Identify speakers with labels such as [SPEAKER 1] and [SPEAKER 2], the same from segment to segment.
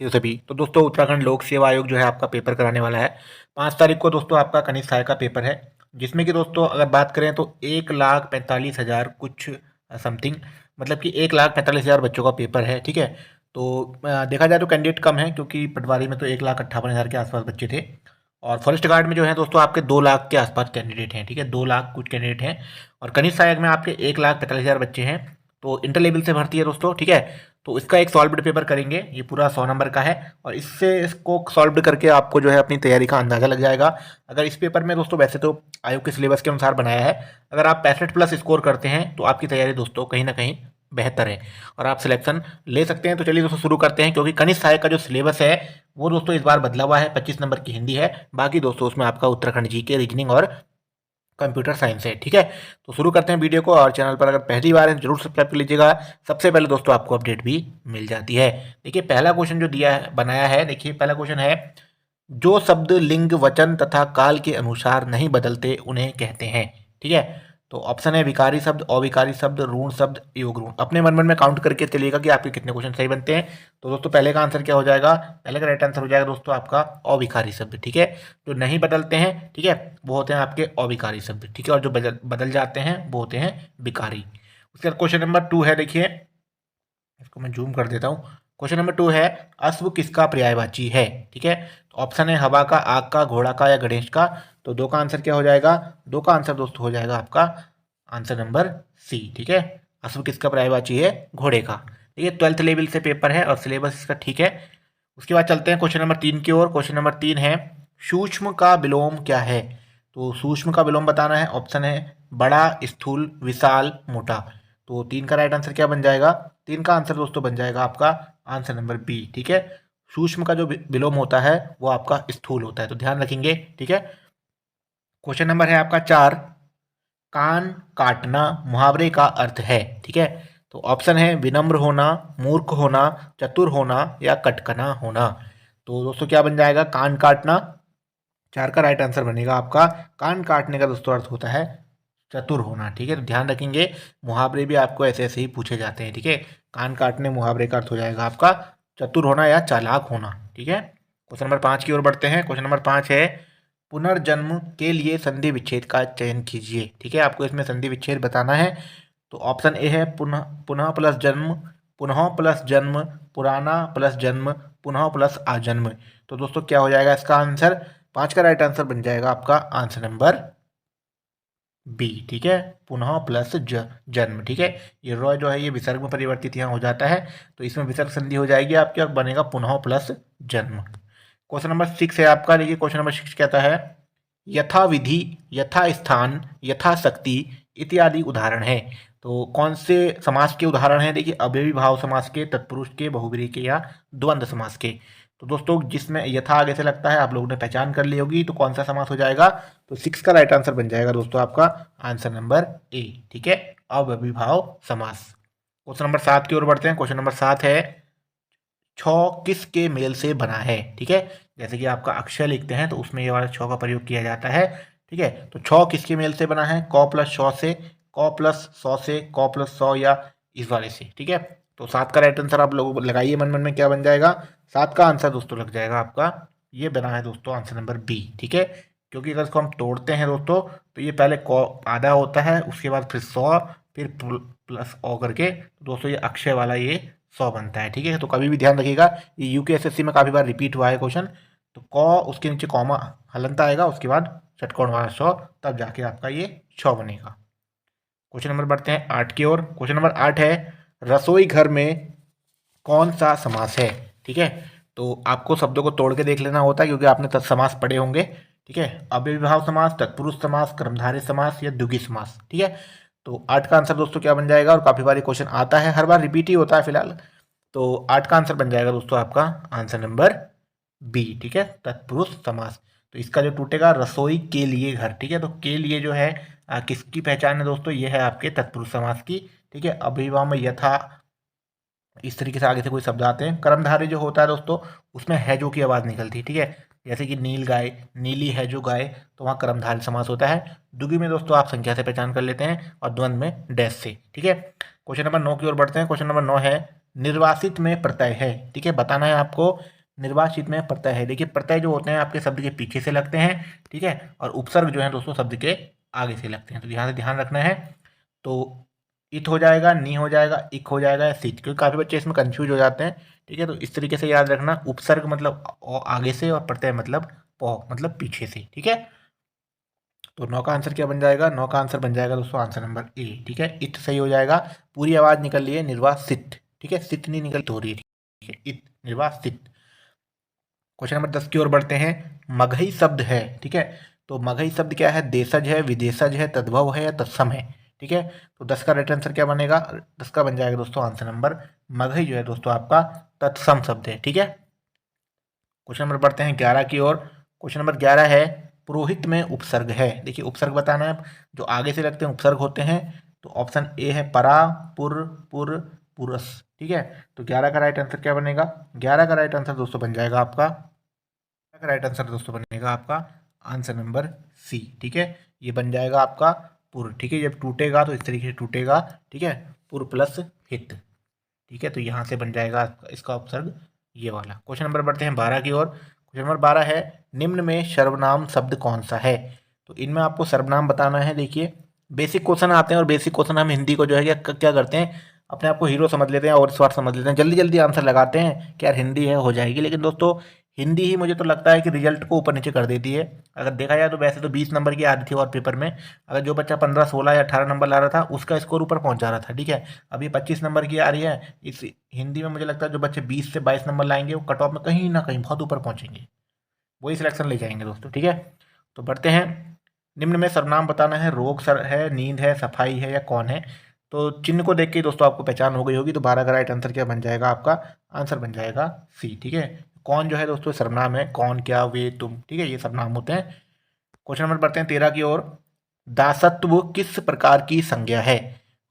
[SPEAKER 1] सभी। तो दोस्तों उत्तराखंड लोक सेवा आयोग जो है आपका पेपर कराने वाला है 5 तारीख को दोस्तों आपका कनिष्ठ सहायक का पेपर है, जिसमें कि दोस्तों अगर बात करें तो 1,45,000 कुछ समथिंग, मतलब कि 1,45,000 बच्चों का पेपर है। ठीक है, तो देखा जाए तो कैंडिडेट कम है, क्योंकि पटवारी में तो 1,58,000 के आसपास बच्चे थे, और फॉरेस्ट गार्ड में जो है दोस्तों आपके 2 लाख के आसपास कैंडिडेट हैं। ठीक है, 2 लाख कुछ कैंडिडेट हैं, और कनिष्ठ सहायक में आपके 1,45,000 बच्चे हैं। तो इंटर लेवल से भर्ती है दोस्तों। ठीक है, तो इसका एक सॉल्व्ड पेपर करेंगे, ये पूरा 100 नंबर का है, और इससे इसको सॉल्व करके आपको जो है अपनी तैयारी का अंदाज़ा लग जाएगा। अगर इस पेपर में दोस्तों, वैसे तो आयोग के सिलेबस के अनुसार बनाया है, अगर आप 65+ स्कोर करते हैं तो आपकी तैयारी दोस्तों कहीं ना कहीं बेहतर है और आप सिलेक्शन ले सकते हैं। तो चलिए दोस्तों शुरू करते हैं, क्योंकि कनिष्ठ सहायक का जो सिलेबस है वो दोस्तों इस बार बदला हुआ है। 25 नंबर की हिंदी है, बाकी दोस्तों उसमें आपका उत्तराखंड जी के, रीजनिंग और कंप्यूटर साइंस है। ठीक है, तो शुरू करते हैं वीडियो को, और चैनल पर अगर पहली बार है जरूर सब्सक्राइब कर लीजिएगा। सबसे पहले दोस्तों आपको अपडेट भी मिल जाती है। देखिए पहला क्वेश्चन जो दिया है, बनाया है, देखिए पहला क्वेश्चन है, जो शब्द लिंग वचन तथा काल के अनुसार नहीं बदलते उन्हें कहते हैं। ठीक है, तो ऑप्शन है विकारी शब्द, अविकारी शब्द, ऋण शब्द, योग ऋण। अपने मन मन में काउंट करके चलिएगा कि आपके कितने क्वेश्चन सही बनते हैं। तो दोस्तों पहले का आंसर क्या हो जाएगा, पहले का राइट आंसर हो जाएगा दोस्तों आपका अविकारी शब्द। ठीक है, जो नहीं बदलते हैं, ठीक है, वो होते हैं आपके अविकारी शब्द। ठीक है, और जो बदल बदल जाते हैं वो होते हैं विकारी। उसके बाद क्वेश्चन नंबर 2 है, देखिए इसको मैं जूम कर देता हूँ। क्वेश्चन नंबर 2 है, अश्व किसका पर्यायवाची है। ठीक है, तो ऑप्शन है हवा का, आग का, घोड़ा का या गणेश का। तो दो का आंसर क्या हो जाएगा, दो का आंसर दोस्तों हो जाएगा आपका आंसर नंबर सी। ठीक है, अश्व किसका पर्यायवाची है, घोड़े का। ये 12th लेवल से पेपर है और सिलेबस इसका ठीक है। उसके बाद चलते हैं क्वेश्चन नंबर 3 की ओर। क्वेश्चन नंबर 3 है, सूक्ष्म का विलोम क्या है। तो सूक्ष्म का विलोम बताना है, ऑप्शन है बड़ा, स्थूल, विशाल, मोटा। तो 3 का राइट आंसर क्या बन जाएगा, 3 का आंसर दोस्तों बन जाएगा आपका आंसर नंबर बी। ठीक है, सूक्ष्म का जो विलोम होता है वो आपका स्थूल होता है, तो ध्यान रखेंगे। ठीक है, क्वेश्चन नंबर है आपका 4, कान काटना मुहावरे का अर्थ है। ठीक है, तो ऑप्शन है विनम्र होना, मूर्ख होना, चतुर होना या कटकना होना। तो दोस्तों क्या बन जाएगा, कान काटना। 4 का राइट आंसर बनेगा आपका कान काटने का दोस्तों अर्थ होता है चतुर होना। ठीक है, तो ध्यान रखेंगे, मुहावरे भी आपको ऐसे ऐसे ही पूछे जाते हैं। ठीक है, कान काटने मुहावरे का अर्थ हो जाएगा आपका चतुर होना या चालाक होना। ठीक है, क्वेश्चन नंबर 5 की ओर बढ़ते हैं। क्वेश्चन नंबर 5 है, पुनर्जन्म के लिए संधि विच्छेद का चयन कीजिए। ठीक है, आपको इसमें संधि विच्छेद बताना है। तो ऑप्शन ए है पुनः, पुनः प्लस जन्म, पुनः प्लस जन्म, पुराना प्लस जन्म, पुनः प्लस आजन्म। तो दोस्तों क्या हो जाएगा इसका आंसर, 5 का राइट आंसर बन जाएगा आपका आंसर नंबर बी। ठीक है, पुनः प्लस जन्म। ठीक है, ये रॉय जो है ये विसर्ग में परिवर्तित यहाँ हो जाता है, तो इसमें विसर्ग संधि हो जाएगी आपकी और बनेगा पुनः प्लस जन्म। क्वेश्चन नंबर 6 है आपका, देखिए क्वेश्चन नंबर 6 कहता है, यथा विधि, यथा स्थान, यथा शक्ति इत्यादि उदाहरण है। तो कौन से समास के उदाहरण हैं, देखिए अव्ययी भाव समास के, तत्पुरुष के, बहुब्रीहि के या द्वंद्व समास के। तो दोस्तों जिसमें यथा आगे से लगता है आप लोगों ने पहचान कर ली होगी, तो कौन सा समास हो जाएगा, तो 6 का राइट आंसर बन जाएगा दोस्तों आपका आंसर नंबर ए। ठीक है, अव्ययी भाव समास। क्वेश्चन नंबर 7 की ओर बढ़ते हैं। क्वेश्चन नंबर 7 है, छ किसके मेल से बना है। ठीक है, जैसे कि आपका अक्षर लिखते हैं तो उसमें ये वाला छ का प्रयोग किया जाता है। ठीक है, तो छ किसके मेल से बना है, क प्लस श से, क प्लस सौ से, क प्लस सौ या इस वाले से। ठीक है, तो 7 का राइट आंसर आप लोग लगाइए मन मन में, क्या बन जाएगा, 7 का आंसर दोस्तों लग जाएगा आपका, ये बना है दोस्तों आंसर नंबर बी। ठीक है, क्योंकि अगर इसको हम तोड़ते हैं दोस्तों तो ये पहले क आधा होता है, उसके बाद फिर 100, फिर प्लस ओ करके, तो दोस्तों ये अक्षय वाला ये 100 बनता है। ठीक है, तो कभी भी ध्यान रखिएगा, ये यूकेएसएससी में काफ़ी बार रिपीट हुआ है क्वेश्चन। तो क उसके नीचे कॉमा हलंत आएगा, उसके बाद षटकोण वाला 100, तब जाके आपका ये 6 बनेगा। क्वेश्चन नंबर बढ़ते हैं 8 की ओर। क्वेश्चन नंबर 8 है, रसोई घर में कौन सा समास है। ठीक है, तो आपको शब्दों को तोड़ के देख लेना होता है, क्योंकि आपने समास पढ़े होंगे। ठीक है, अव्ययीभाव समास, तत्पुरुष समास, कर्मधारय समास या द्विगुणी समास। ठीक है, तो 8 का आंसर दोस्तों क्या बन जाएगा, और काफ़ी बार क्वेश्चन आता है, हर बार रिपीट ही होता है फिलहाल। तो 8 का आंसर बन जाएगा दोस्तों आपका आंसर नंबर बी। ठीक है, तत्पुरुष समास। तो इसका जो टूटेगा, रसोई के लिए घर। ठीक है, तो के लिए जो है किसकी पहचान है दोस्तों, ये है आपके तत्पुरुष समास की। ठीक है, अव्ययीभाव में यथा, इस तरीके से आगे से कोई शब्द आते हैं। कर्मधारय जो होता है दोस्तों उसमें है जो की आवाज़ निकलती है। ठीक है, जैसे कि नील गाय, नीली है जो गाय, तो वहाँ कर्मधारय समास होता है। द्विगुणी में दोस्तों आप संख्या से पहचान कर लेते हैं, और द्वंद्व में डैश से। ठीक है, क्वेश्चन नंबर 9 की ओर बढ़ते हैं। क्वेश्चन नंबर 9 है, निर्वासित में प्रत्यय है। ठीक है, बताना है आपको निर्वासित में प्रत्यय है। देखिए प्रत्यय जो होते हैं आपके शब्द के पीछे से लगते हैं, ठीक है, और उपसर्ग जो है दोस्तों शब्द के आगे से लगते हैं। तो यहाँ से ध्यान रखना है। तो इत हो जाएगा, नी हो जाएगा, इक हो जाएगा या सिच, क्योंकि काफ़ी बच्चे इसमें कंफ्यूज हो जाते हैं। ठीक है, तो इस तरीके से याद रखना, उपसर्ग मतलब आगे से और प्रत्यय मतलब पौ मतलब पीछे से। ठीक है, तो 9 का आंसर क्या बन जाएगा? 9 का आंसर बन जाएगा दोस्तों आंसर नंबर ए। ठीक है, इत सही हो जाएगा, पूरी आवाज निकल रही है निर्वासित। ठीक है, सित नहीं निकल तो हो रही है। ठीक है, इत निर्वासित। क्वेश्चन नंबर 10 की ओर बढ़ते हैं। मगही शब्द है। ठीक है, तो मगही शब्द क्या है? देशज है, विदेशज है, तद्भव है या तत्सम है। ठीक है, तो 10 का राइट आंसर क्या बनेगा? 10 का बन जाएगा दोस्तों आंसर नंबर मगही जो है दोस्तों आपका तत्सम शब्द है। ठीक है, क्वेश्चन नंबर बढ़ते हैं 11 की ओर। क्वेश्चन नंबर 11 है पुरोहित में उपसर्ग है। देखिए उपसर्ग बताना है, जो आगे से लगते हैं उपसर्ग होते हैं। तो ऑप्शन ए है परा, पुर, पुर, पुरस। ठीक है, तो 11 का राइट आंसर क्या बनेगा? 11 का राइट आंसर दोस्तों बन जाएगा आपका, राइट आंसर दोस्तों बनेगा आपका आंसर नंबर सी। ठीक है, ये बन जाएगा आपका पुर। ठीक है, जब टूटेगा तो इस तरीके से टूटेगा। ठीक है, पुर प्लस हित। ठीक है, तो यहाँ से बन जाएगा इसका उपसर्ग ये वाला। क्वेश्चन नंबर बढ़ते हैं 12 की ओर। क्वेश्चन नंबर 12 है निम्न में सर्वनाम शब्द कौन सा है? तो इनमें आपको सर्वनाम बताना है। देखिए बेसिक क्वेश्चन आते हैं, और बेसिक क्वेश्चन हम हिंदी को जो है क्या करते हैं, अपने आप को हीरो समझ लेते हैं और स्वार्थ समझ लेते हैं, जल्दी जल्दी आंसर लगाते हैं कि यार हिंदी है हो जाएगी। लेकिन दोस्तों हिंदी ही मुझे तो लगता है कि रिजल्ट को ऊपर नीचे कर देती है। अगर देखा जाए तो वैसे तो 20 नंबर की आ रही थी और पेपर में, अगर जो बच्चा 15, 16 या 18 नंबर ला रहा था उसका स्कोर ऊपर पहुंच जा रहा था। ठीक है, अभी 25 नंबर की आ रही है इस हिंदी में। मुझे लगता है जो बच्चे 20 से 22 नंबर लाएंगे वो कट ऑफ में कहीं ना कहीं बहुत ऊपर पहुंचेंगे, वही सिलेक्शन ले जाएंगे दोस्तों। ठीक है, तो बढ़ते हैं। निम्न में सर्वनाम बताना है। रोग सर है, नींद है, सफाई है या कौन है? तो चिन्ह को देख के दोस्तों आपको पहचान हो गई होगी। तो 12 का राइट आंसर क्या बन जाएगा? आपका आंसर बन जाएगा सी। ठीक है, कौन जो है दोस्तों सर्वनाम है, कौन, क्या, वे, तुम। ठीक है, ये सर्वनाम होते हैं। क्वेश्चन नंबर बढ़ते हैं 13 की ओर। दासत्व किस प्रकार की संज्ञा है?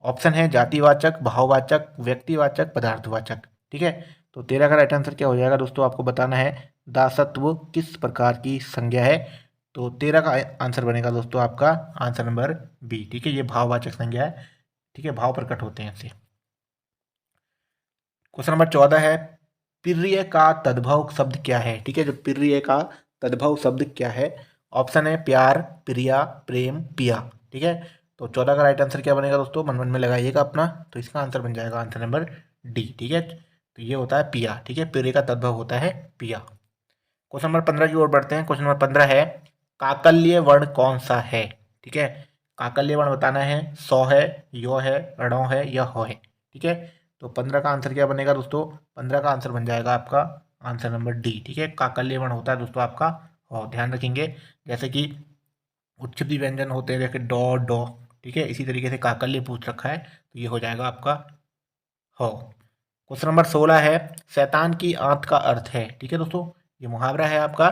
[SPEAKER 1] ऑप्शन है जातिवाचक, भाववाचक, व्यक्तिवाचक, पदार्थवाचक। ठीक है, तो 13 का राइट आंसर क्या हो जाएगा दोस्तों? आपको बताना है दासत्व किस प्रकार की संज्ञा है। तो 13 का आंसर बनेगा दोस्तों आपका आंसर नंबर बी। ठीक है, ये भाववाचक संज्ञा है। ठीक है, भाव प्रकट होते हैं इससे। क्वेश्चन नंबर 14 है प्रिय का तद्भव शब्द क्या है? ठीक है, जो प्रिय का तद्भव शब्द क्या है? ऑप्शन है प्यार, प्रिया, प्रेम, पिया। ठीक है, तो 14 का राइट आंसर क्या बनेगा दोस्तों? मन मन में लगाइएगा अपना। तो इसका आंसर बन जाएगा आंसर नंबर डी। ठीक है, तो ये होता है पिया। ठीक है, प्रिय का तद्भव होता है पिया। क्वेश्चन नंबर 15 की ओर बढ़ते हैं। क्वेश्चन नंबर 15 है काकल्य वर्ण कौन सा है? ठीक है, काकल्य वर्ण बताना है। सौ है, यो है, रणौ है या हो है। ठीक है, तो 15 का आंसर क्या बनेगा दोस्तों? 15 का आंसर बन जाएगा आपका आंसर नंबर डी। ठीक है, काकल्य वर्ण होता है दोस्तों आपका हो। ध्यान रखेंगे, जैसे कि उच्चपदी व्यंजन होते हैं जैसे डॉ डॉ। ठीक है, इसी तरीके से काकल्य पूछ रखा है, तो ये हो जाएगा आपका हो। क्वेश्चन नंबर 16 है शैतान की आंत का अर्थ है। ठीक है दोस्तों, ये मुहावरा है आपका।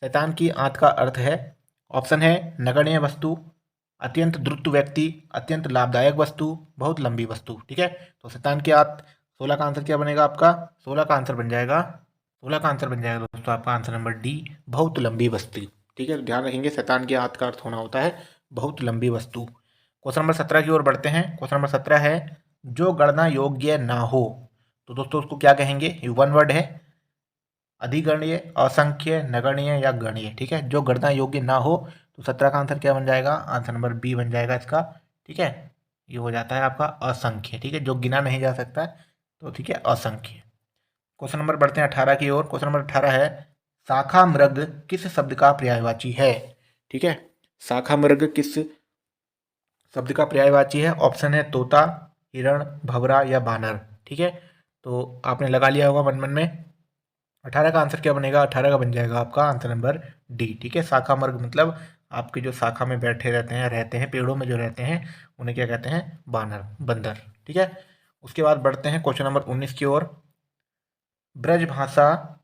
[SPEAKER 1] शैतान की आंत का अर्थ है, ऑप्शन है नगण्य वस्तु, अत्यंत द्रुत व्यक्ति, अत्यंत लाभदायक वस्तु, बहुत लंबी वस्तु। ठीक है, तो शैतान की आंत 16 का आंसर क्या बनेगा आपका? 16 का आंसर बन जाएगा, 16 का आंसर बन जाएगा दोस्तों आपका आंसर नंबर डी, बहुत लंबी वस्तु। ठीक है, तो ध्यान रखेंगे शैतान की आंत का अर्थ होना होता है बहुत लंबी वस्तु। क्वेश्चन नंबर 17 की ओर बढ़ते हैं। क्वेश्चन नंबर 17 है जो गणना योग्य ना हो, तो दोस्तों उसको क्या कहेंगे? ये वन वर्ड है। अधिगणीय, असंख्य, नगण्य या गणीय। ठीक है, जो गणना योग्य ना हो, तो 17 का आंसर क्या बन जाएगा? आंसर नंबर बी बन जाएगा इसका। ठीक है, ये हो जाता है आपका असंख्य। ठीक है, जो गिना नहीं जा सकता, तो ठीक है असंख्य। क्वेश्चन नंबर बढ़ते हैं 18 की ओर। क्वेश्चन नंबर 18 है शाखा मृग किस शब्द का पर्यायवाची है? ठीक है, शाखा मृग किस शब्द का पर्यायवाची है? ऑप्शन है तोता, हिरण, भंवरा या बानर। ठीक है, तो आपने लगा लिया होगा मन मन में। 18 का आंसर क्या बनेगा? 18 का बन जाएगा आपका आंसर नंबर डी। ठीक है, शाखा मर्ग मतलब आपके जो शाखा में बैठे रहते हैं पेड़ों में जो रहते हैं, उन्हें क्या कहते हैं? बानर, बंदर। ठीक है, उसके बाद बढ़ते हैं क्वेश्चन नंबर 19 की ओर। ब्रज भाषा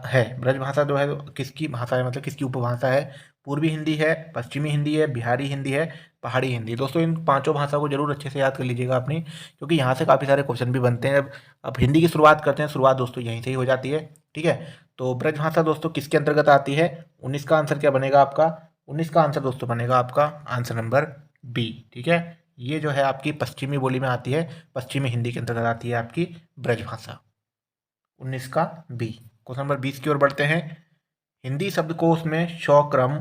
[SPEAKER 1] है, ब्रज भाषा जो है किसकी भाषा है, मतलब किसकी उपभाषा है? पूर्वी हिंदी है, पश्चिमी हिंदी है, बिहारी हिंदी है, पहाड़ी हिंदी। दोस्तों इन पांचों भाषा को जरूर अच्छे से याद कर लीजिएगा अपनी, क्योंकि यहाँ से काफ़ी सारे क्वेश्चन भी बनते हैं। अब हिंदी की शुरुआत करते हैं, शुरुआत दोस्तों यहीं से ही हो जाती है। ठीक है, तो ब्रज भाषा दोस्तों किसके अंतर्गत आती है? 19 का आंसर क्या बनेगा आपका? 19 का आंसर दोस्तों बनेगा आपका आंसर नंबर बी। ठीक है, ये जो है आपकी पश्चिमी बोली में आती है, पश्चिमी हिंदी के अंतर्गत आती है आपकी ब्रजभाषा। 19 का बी। क्वेश्चन नंबर 20 की ओर बढ़ते हैं। हिंदी शब्दकोश में शक्रम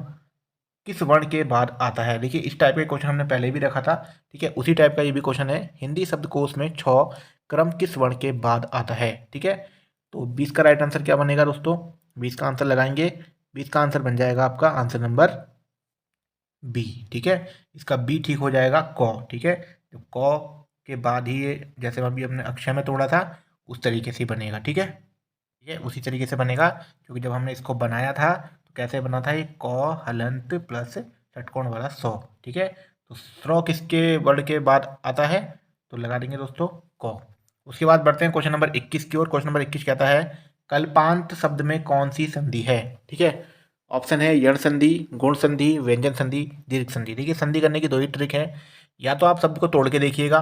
[SPEAKER 1] किस वर्ण के बाद आता है? देखिए इस टाइप का क्वेश्चन हमने पहले भी रखा था, ठीक है, उसी टाइप का ये भी क्वेश्चन है। हिंदी शब्दकोश में छ क्रम किस वर्ण के बाद आता है? ठीक है, तो 20 का राइट आंसर क्या बनेगा दोस्तों? 20 का आंसर लगाएंगे, 20 का आंसर बन जाएगा आपका आंसर नंबर बी। ठीक है, इसका बी ठीक हो जाएगा क। ठीक है, तो क के बाद ही ये जैसे अभी हमने अक्षय में तोड़ा था उस तरीके से बनेगा। ठीक है, ये उसी तरीके से बनेगा, क्योंकि जब हमने इसको बनाया था तो कैसे बना था, ये क हलंत प्लस षटकोण वाला 100। ठीक है, तो 100 किसके वर्ण के बाद आता है? तो लगा देंगे दोस्तों क। उसके बाद बढ़ते हैं क्वेश्चन नंबर 21 की ओर। क्वेश्चन नंबर 21 कहता है कल्पांत शब्द में कौन सी संधि है? ठीक है, ऑप्शन है यण संधि, गुण संधि, व्यंजन संधि, दीर्घ संधि। देखिए संधि करने की दो ही ट्रिक है, या तो आप शब्द को तोड़ के देखिएगा,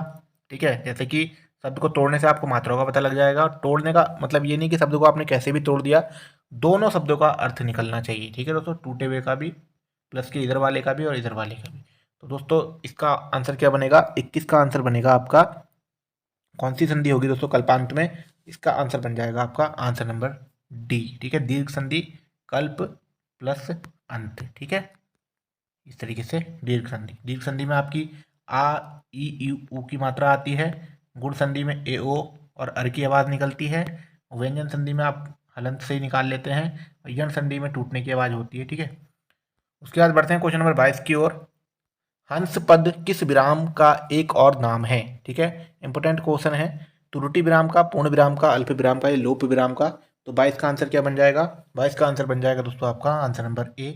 [SPEAKER 1] ठीक है, जैसे कि शब्द को तोड़ने से आपको मात्राओं का पता लग जाएगा। तोड़ने का मतलब ये नहीं कि शब्द को आपने कैसे भी तोड़ दिया, दोनों शब्दों का अर्थ निकलना चाहिए। ठीक है दोस्तों, टूटे हुए का भी, प्लस के इधर वाले का भी और इधर वाले का भी। तो दोस्तों इसका आंसर क्या बनेगा? 21 का आंसर बनेगा आपका, कौन सी संधि होगी दोस्तों कल्पांत में? इसका आंसर बन जाएगा आपका आंसर नंबर डी। ठीक है, दीर्घ संधि, कल्प प्लस अंत। ठीक है, इस तरीके से दीर्घ संधि। दीर्घ संधि में आपकी आ ई उ की मात्रा आती है, गुण संधि में ए ओ और अर की आवाज़ निकलती है, व्यंजन संधि में आप हलंत से ही निकाल लेते हैं, और यण संधि में टूटने की आवाज़ होती है। ठीक है, उसके बाद बढ़ते हैं क्वेश्चन नंबर 22 की ओर। हंस पद किस विराम का एक और नाम है? ठीक है, इंपोर्टेंट क्वेश्चन है। त्रुटि विराम का, पूर्ण विराम का, अल्प विराम का या लोप विराम का? तो 22 का आंसर क्या बन जाएगा? 22 का आंसर बन जाएगा दोस्तों आपका आंसर नंबर ए,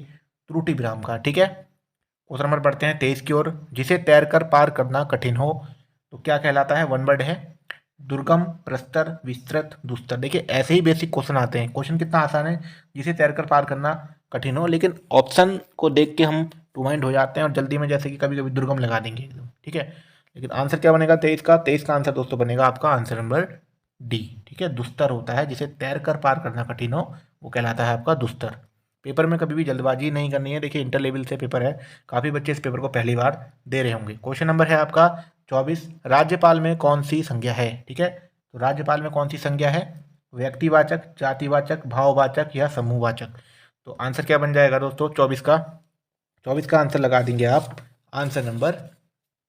[SPEAKER 1] त्रुटि विराम का। ठीक है, क्वेश्चन नंबर बढ़ते हैं 23 की ओर। जिसे तैरकर पार करना कठिन हो तो क्या कहलाता है? वन वर्ड है, दुर्गम, प्रस्तर, विस्तृत, दुस्तर। देखिए ऐसे ही बेसिक क्वेश्चन आते हैं। क्वेश्चन कितना आसान है, जिसे तैरकर पार करना कठिन हो, लेकिन ऑप्शन को देख के हम टू माइंड हो जाते हैं और जल्दी में जैसे कि कभी कभी दुर्गम लगा देंगे एकदम। ठीक है, लेकिन आंसर क्या बनेगा 23 का? 23 का आंसर दोस्तों बनेगा आपका आंसर नंबर डी। ठीक है, दुस्तर होता है, जिसे तैरकर पार करना कठिन हो वो कहलाता है आपका दुस्तर। पेपर में कभी भी जल्दबाजी नहीं करनी है। देखिए इंटर लेवल से पेपर है, काफ़ी बच्चे इस पेपर को पहली बार दे रहे होंगे। क्वेश्चन नंबर है आपका 24। राज्यपाल में कौन सी संज्ञा है? ठीक है, तो राज्यपाल में कौन सी संज्ञा है? व्यक्तिवाचक, जातिवाचक, भाववाचक या समूहवाचक? तो आंसर क्या बन जाएगा दोस्तों 24 का? 24 का आंसर लगा देंगे आप आंसर नंबर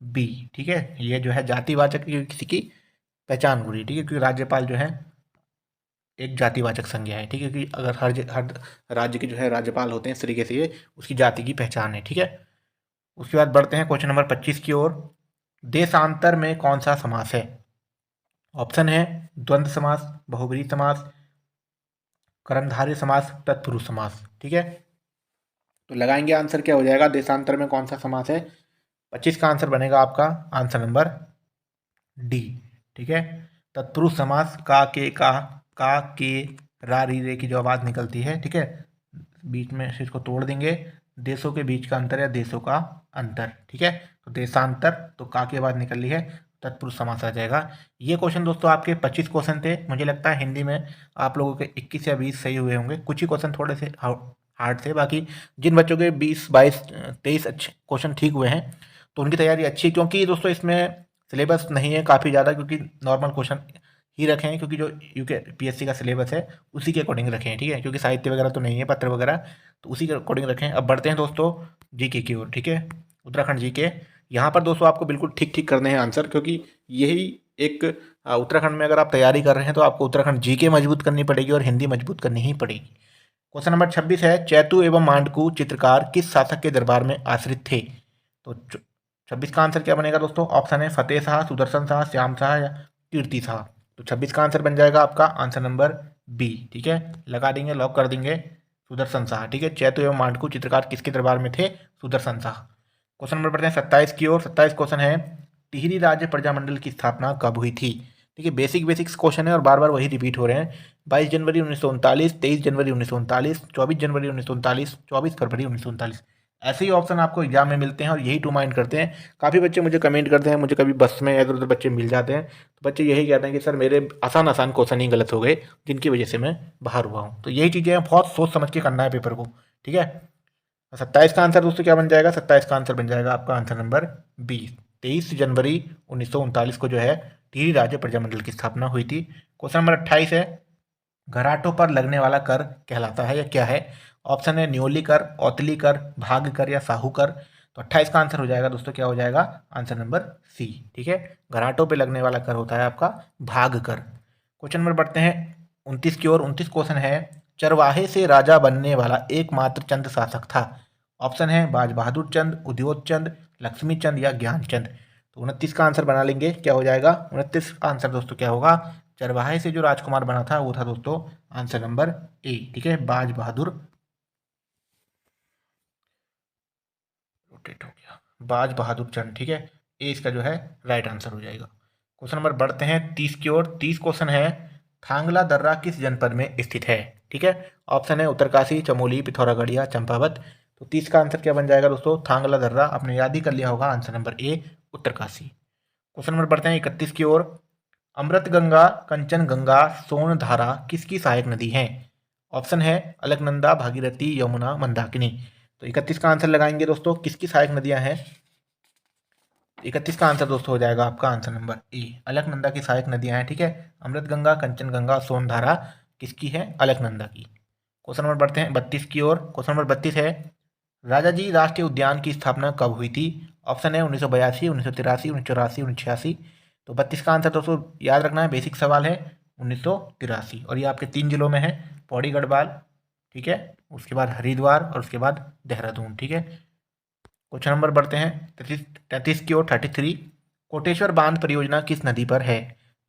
[SPEAKER 1] बी। ठीक है, ये जो है जातिवाचक किसी की पहचान हो रही है। ठीक है, क्योंकि राज्यपाल जो है एक जातिवाचक संज्ञा है। ठीक है, क्योंकि अगर हर राज्य के जो है राज्यपाल होते हैं, इस तरीके से ये उसकी जाति की पहचान है। ठीक है, उसके बाद बढ़ते हैं क्वेश्चन नंबर 25 की ओर। देशांतर में कौन सा समास है? ऑप्शन है द्वंद्व समास, बहुब्रीहि समास, कर्मधारय समास, तत्पुरुष समास। ठीक है, तो लगाएंगे आंसर क्या हो जाएगा, देशांतर में कौन सा समास है? 25 का आंसर बनेगा आपका आंसर नंबर डी। ठीक है, तत्पुरुष समास का के रा री रे की जो आवाज़ निकलती है, ठीक है, बीच में से इसको तोड़ देंगे, देशों के बीच का अंतर या देशों का अंतर। ठीक है, तो देशांतर, तो का की आवाज़ निकल रही है, तत्पुरुष समास आ जाएगा। ये क्वेश्चन दोस्तों आपके 25 क्वेश्चन थे। मुझे लगता है हिंदी में आप लोगों के 21 या 20 सही हुए होंगे, कुछ ही क्वेश्चन थोड़े से हार्ड थे। बाकी जिन बच्चों के 20, 22, 23 अच्छे क्वेश्चन ठीक हुए हैं तो उनकी तैयारी अच्छी है, क्योंकि दोस्तों इसमें सिलेबस नहीं है काफ़ी ज़्यादा, क्योंकि नॉर्मल क्वेश्चन ही रखे हैं, क्योंकि जो यूके पीएससी का सिलेबस है उसी के अकॉर्डिंग रखे हैं। ठीक है, क्योंकि साहित्य वगैरह तो नहीं है, पत्र वगैरह, तो उसी के अकॉर्डिंग रखें। अब बढ़ते हैं दोस्तों जीके की ओर। ठीक है, उत्तराखंड जीके। यहाँ पर दोस्तों आपको बिल्कुल ठीक ठीक करने हैं आंसर, क्योंकि यही एक उत्तराखंड में अगर आप तैयारी कर रहे हैं तो आपको उत्तराखंड जीके मजबूत करनी पड़ेगी और हिंदी मजबूत करनी ही पड़ेगी। क्वेश्चन नंबर 26 है चैतु एवं मांडकू चित्रकार किस शासक के दरबार में आश्रित थे? तो 26 का आंसर क्या बनेगा दोस्तों? ऑप्शन है फतेह शाह, सुदर्शन शाह, श्याम शाह या कीर्ति शाह। तो 26 का आंसर बन जाएगा आपका आंसर नंबर बी। ठीक है, लगा देंगे, लॉक कर देंगे सुदर्शन शाह। ठीक है, चैतु एवं मांडकू चित्रकार किसके दरबार में थे? सुदर्शन शाह। क्वेश्चन नंबर बढ़ते हैं 27 की ओर। 27 क्वेश्चन है टिहरी राज्य प्रजामंडल की स्थापना कब हुई थी? ठीक है, बेसिक्स क्वेश्चन है और बार बार वही रिपीट हो रहे हैं। 22 जनवरी 1939, 23 जनवरी 1939, 24 जनवरी 1939, 24 फरवरी 1939। ऐसे ही ऑप्शन आपको एग्जाम में मिलते हैं और यही टू माइंड करते हैं। काफ़ी बच्चे मुझे कमेंट करते हैं, मुझे कभी बस में इधर उधर बच्चे मिल जाते हैं, तो बच्चे यही कहते हैं कि सर मेरे आसान क्वेश्चन ही गलत हो गए, जिनकी वजह से मैं बाहर हुआ हूँ। तो यही चीज़ें बहुत सोच समझ के करना है पेपर को। ठीक है, 27 का आंसर दोस्तों क्या बन जाएगा? 27 का आंसर बन जाएगा आपका आंसर नंबर 20। 23 जनवरी 1939 को जो है टिहरी राज्य प्रजामंडल की स्थापना हुई थी। क्वेश्चन नंबर 28 है, घराटों पर लगने वाला कर कहलाता है या क्या है? ऑप्शन है न्योली कर, औतली कर, भाग कर या साहू कर। तो 28 का आंसर हो जाएगा दोस्तों, क्या हो जाएगा? Answer number C. ठीक है, घराटों पे लगने वाला कर होता है आपका भाग कर। क्वेश्चन नंबर बढ़ते हैं 29 की ओर। 29 क्वेश्चन है, चरवाहे से राजा बनने वाला एकमात्र चंद शासक था। ऑप्शन है बाज बहादुर चंद, उद्योत चंद, लक्ष्मी चंद या ज्ञानचंद। तो 29 का आंसर बना लेंगे, क्या हो जाएगा? 29 का आंसर दोस्तों क्या होगा? चरवाहे से जो राजकुमार बना था वो था दोस्तों आंसर नंबर ए। ठीक है, बाज बहादुर, रोटेट हो गया, बाज बहादुर चंद। ठीक है, ए इसका जो है राइट आंसर हो जाएगा। क्वेश्चन नंबर बढ़ते हैं 30 की ओर। 30 क्वेश्चन है, थांगला दर्रा किस जनपद में स्थित है? ठीक है, ऑप्शन है उत्तरकाशी, चमोली, पिथौरागढ़ या चंपावत। तो 30 का आंसर क्या बन जाएगा दोस्तों? थांगला दर्रा। आपने याद ही कर लिया होगा, answer number A Uttarkashi. Question number बढ़ते हैं 31 की ओर। अमृत गंगा, कंचन गंगा, सोन धारा किसकी सहायक नदी है? ऑप्शन है अलकनंदा, भागीरथी, यमुना, मंदाकिनी। तो 31 का आंसर लगाएंगे दोस्तों, किसकी सहायक नदियां हैं? 31 का आंसर दोस्तों हो जाएगा आपका आंसर नंबर ए, अलकनंदा की सहायक नदियां हैं। ठीक है, अमृत गंगा, कंचन गंगा, सोनधारा किसकी है? अलकनंदा की। क्वेश्चन नंबर बढ़ते हैं 32 की ओर। क्वेश्चन नंबर 32 है, राजाजी राष्ट्रीय उद्यान की स्थापना कब हुई थी? ऑप्शन है 1982, 1983, 1984, 1986। तो 32 का आंसर दोस्तों याद रखना है, बेसिक सवाल है, 1983। और ये आपके 3 जिलों में है, पौड़ी गढ़वाल, ठीक है, उसके बाद हरिद्वार और उसके बाद देहरादून। ठीक है, क्वेश्चन नंबर बढ़ते हैं 33 की ओर। 33, कोटेश्वर बांध परियोजना किस नदी पर है?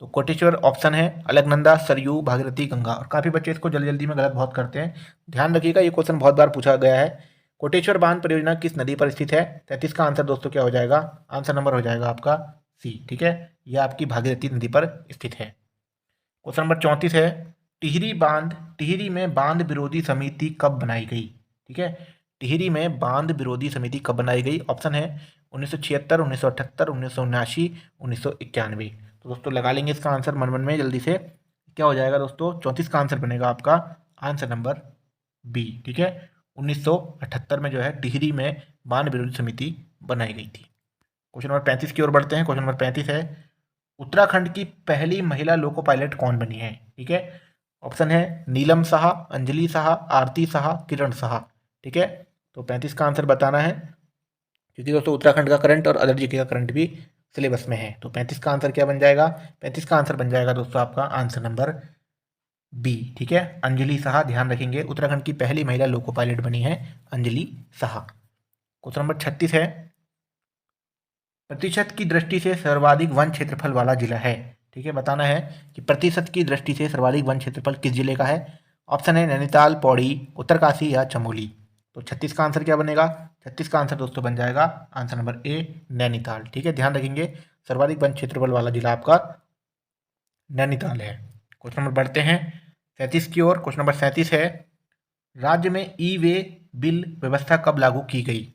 [SPEAKER 1] तो कोटेश्वर ऑप्शन है अलकनंदा, सरयू, भागीरथी, गंगा। और काफ़ी बच्चे इसको जल्दी जल्दी में गलत बहुत करते हैं, ध्यान रखिएगा, ये क्वेश्चन बहुत बार पूछा गया है। कोटेश्वर बांध परियोजना किस नदी पर स्थित है? 33 का आंसर दोस्तों क्या हो जाएगा? आंसर नंबर हो जाएगा आपका सी। ठीक है, यह आपकी भागीरथी नदी पर स्थित है। क्वेश्चन नंबर 34 है, टिहरी में बांध विरोधी समिति कब बनाई गई? ठीक है, टिहरी में बांध विरोधी समिति कब बनाई गई? ऑप्शन है 1976, 1978, 1979, 1991। तो दोस्तों लगा लेंगे इसका आंसर मन मन में जल्दी से, क्या हो जाएगा दोस्तों? 34 का आंसर बनेगा आपका आंसर नंबर बी। ठीक है, 1978 में जो है टिहरी में बांध विरोधी समिति बनाई गई थी। क्वेश्चन नंबर 35 की ओर बढ़ते हैं। क्वेश्चन नंबर 35 है, उत्तराखंड की पहली महिला लोको पायलट कौन बनी है? ठीक है, ऑप्शन है नीलम साहा, अंजलि साहा, आरती साहा, किरण साहा। ठीक है, तो 35 का आंसर बताना है, क्योंकि दोस्तों उत्तराखंड का करंट और अदर जीके का करंट भी सिलेबस में है। तो 35 का आंसर क्या बन जाएगा? 35 का आंसर बन जाएगा दोस्तों आपका आंसर नंबर बी। ठीक है, अंजलि साहा, ध्यान रखेंगे, उत्तराखंड की पहली महिला लोको पायलट बनी है अंजलि साहा। क्वेश्चन नंबर 36 है, प्रतिशत की दृष्टि से सर्वाधिक वन क्षेत्रफल वाला जिला है? ठीक है, बताना है कि प्रतिशत की दृष्टि से सर्वाधिक वन क्षेत्रफल किस जिले का है? ऑप्शन है नैनीताल, पौड़ी, उत्तरकाशी या चमोली। तो 36 का आंसर क्या बनेगा? 36 का आंसर दोस्तों बन जाएगा आंसर नंबर ए, नैनीताल। ठीक है, ध्यान रखेंगे, सर्वाधिक वन क्षेत्रफल वाला जिला आपका नैनीताल है। क्वेश्चन नंबर बढ़ते हैं 37 की ओर। क्वेश्चन नंबर 37 है, राज्य में ई वे बिल व्यवस्था कब लागू की गई?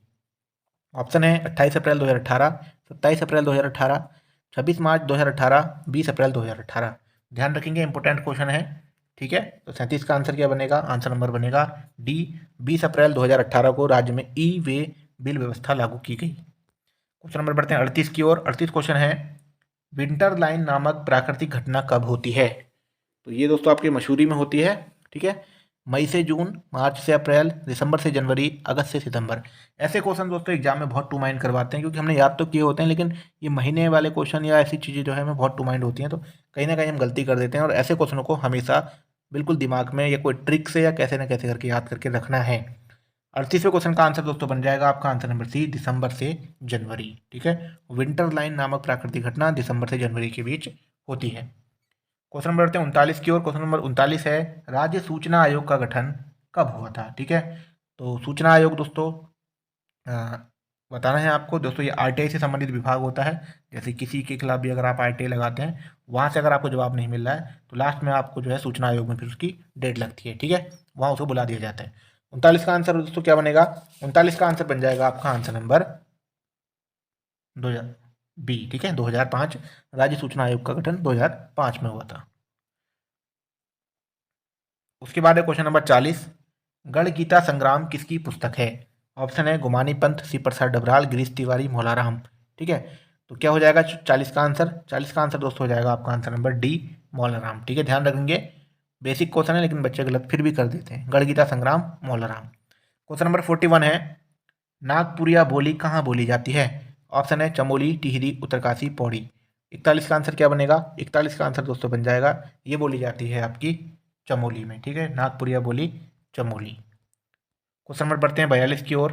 [SPEAKER 1] ऑप्शन है 28 अप्रैल 2018, 27 अप्रैल 2018, 26 मार्च 2018, 20 अप्रैल 2018। ध्यान रखेंगे, इंपॉर्टेंट क्वेश्चन है। ठीक है, तो 37 का आंसर क्या बनेगा? आंसर नंबर बनेगा डी, 20 अप्रैल 2018 को राज्य में ई वे बिल व्यवस्था लागू की गई। क्वेश्चन नंबर बढ़ते हैं 38 की ओर। 38 क्वेश्चन है, विंटर लाइन नामक प्राकृतिक घटना कब होती है? तो ये दोस्तों आपके मसूरी में होती है। ठीक है, मई से जून, मार्च से अप्रैल, दिसंबर से जनवरी, अगस्त से सितंबर। ऐसे क्वेश्चन दोस्तों एग्जाम में बहुत टू माइंड करवाते हैं, क्योंकि हमने याद तो किए होते हैं, लेकिन ये महीने वाले क्वेश्चन या ऐसी चीज़ें जो है हमें बहुत टू माइंड होती हैं, तो कहीं ना कहीं हम गलती कर देते हैं। और ऐसे क्वेश्चनों को हमेशा बिल्कुल दिमाग में या कोई ट्रिक से या कैसे ना कैसे करके याद करके रखना है। 38वें क्वेश्चन का आंसर दोस्तों बन जाएगा आपका आंसर नंबर सी, दिसंबर से जनवरी। ठीक है, विंटर लाइन नामक प्राकृतिक घटना दिसंबर से जनवरी के बीच होती है। क्वेश्चन नंबर 39 की ओर। क्वेश्चन नंबर 39 है, राज्य सूचना आयोग का गठन कब हुआ था? ठीक है, तो सूचना आयोग दोस्तों अ, बताना है आपको दोस्तों, ये आरटीआई से संबंधित विभाग होता है। जैसे किसी के खिलाफ भी अगर आप आरटीआई लगाते हैं, वहाँ से अगर आपको जवाब नहीं मिल रहा है, तो लास्ट में आपको जो है सूचना आयोग में फिर उसकी डेट लगती है। ठीक है, वहाँ उसको बुला दिया जाता है। 39 का आंसर दोस्तों क्या बनेगा? 39 का आंसर बन जाएगा आपका आंसर नंबर 2000 बी। ठीक है, 2005, राज्य सूचना आयोग का गठन 2005 में हुआ था। उसके बाद है क्वेश्चन नंबर 40, गढ़ गीता संग्राम किसकी पुस्तक है? ऑप्शन है गुमानी पंत, सी प्रसाद डबराल, गिरीश तिवारी, मोलाराम। ठीक है, तो क्या हो जाएगा 40 का आंसर? 40 का आंसर दोस्तों हो जाएगा आपका आंसर नंबर डी, मौलाराम। ठीक है, ध्यान रखेंगे, बेसिक क्वेश्चन है लेकिन बच्चे गलत फिर भी कर देते हैं। गढ़गीता संग्राम, मौलाराम। क्वेश्चन नंबर 41 है, नागपुरिया बोली कहाँ बोली जाती है? ऑप्शन है चमोली, टिहरी, उत्तरकाशी, पौड़ी। 41 का आंसर क्या बनेगा? 41 का आंसर दोस्तों बन जाएगा, ये बोली जाती है आपकी चमोली में। ठीक है, नागपुरिया बोली चमोली। क्वेश्चन नंबर बढ़ते हैं 42 की ओर।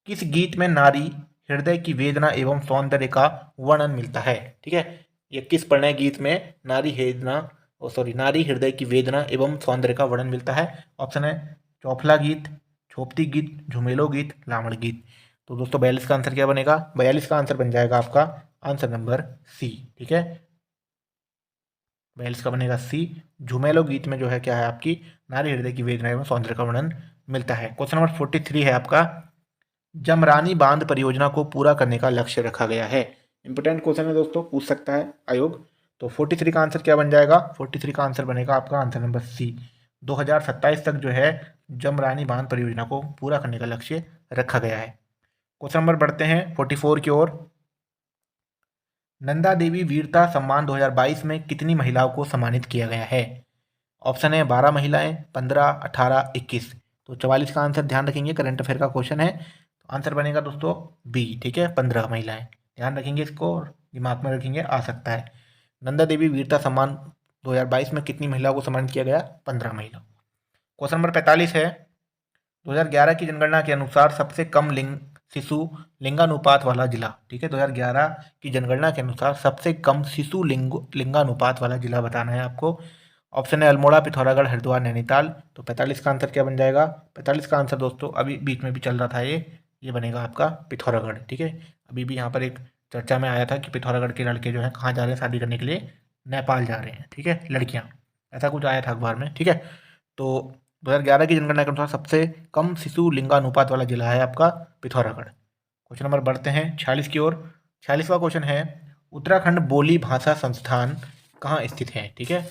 [SPEAKER 1] किस गीत में नारी हृदय की वेदना एवं सौंदर्य का वर्णन मिलता है? ठीक है, ये किस प्रणय गीत में नारी हृदय की वेदना एवं सौंदर्य का वर्णन मिलता है? ऑप्शन है चौफला गीत, छोपती गीत, झुमेलो गीत, लावण गीत। तो दोस्तों 42 का आंसर क्या बनेगा? 42 का आंसर बन जाएगा आपका आंसर नंबर सी। ठीक है, 42 का बनेगा सी। झुमेलो गीत में जो है क्या है आपकी नारी हृदय की वेदना एवं सौंदर्य का वर्णन मिलता है। क्वेश्चन नंबर 43 है आपका, जमरानी बांध परियोजना को पूरा करने का लक्ष्य रखा गया है। इंपोर्टेंट क्वेश्चन है दोस्तों, पूछ सकता है आयोग। तो 43 का आंसर क्या बन जाएगा? 43 का आंसर बनेगा आपका आंसर नंबर सी। 2027 तक जो है जमरानी बांध परियोजना को पूरा करने का लक्ष्य रखा गया है। क्वेश्चन नंबर बढ़ते हैं 44 की ओर। नंदा देवी वीरता सम्मान 2022 में कितनी महिलाओं को सम्मानित किया गया है? ऑप्शन है 12 महिलाएं, 15, 18, 21। तो 44 का आंसर ध्यान रखेंगे, करंट अफेयर का क्वेश्चन है। तो आंसर बनेगा दोस्तों बी। ठीक है, 15 महिलाएं। ध्यान रखेंगे, इसको दिमाग में रखेंगे, आ सकता है। नंदा देवी वीरता सम्मान 2022 में कितनी महिलाओं को सम्मानित किया गया? 15 महिला। क्वेश्चन नंबर 45 है, 2011 की जनगणना के अनुसार सबसे कम शिशु लिंगानुपात वाला जिला। ठीक है, 2011 की जनगणना के अनुसार सबसे कम शिशु लिंगानुपात वाला जिला बताना है आपको। ऑप्शन है अल्मोड़ा, पिथौरागढ़, हरिद्वार, नैनीताल। तो 45 का आंसर क्या बन जाएगा? 45 का आंसर दोस्तों अभी बीच में भी चल रहा था ये बनेगा आपका पिथौरागढ़। ठीक है, अभी भी यहाँ पर एक चर्चा में आया था कि पिथौरागढ़ के लड़के जो हैं कहाँ जा रहे हैं शादी करने के लिए? नेपाल जा रहे हैं। ठीक है, लड़कियाँ, ऐसा कुछ आया था अखबार में। ठीक है, तो 2011 की जनगणना के अनुसार सबसे कम शिशु लिंगानुपात वाला जिला है आपका पिथौरागढ़। क्वेश्चन नंबर बढ़ते हैं 46 की ओर। 46वां क्वेश्चन है, उत्तराखंड बोली भाषा संस्थान कहाँ स्थित है? ठीक है,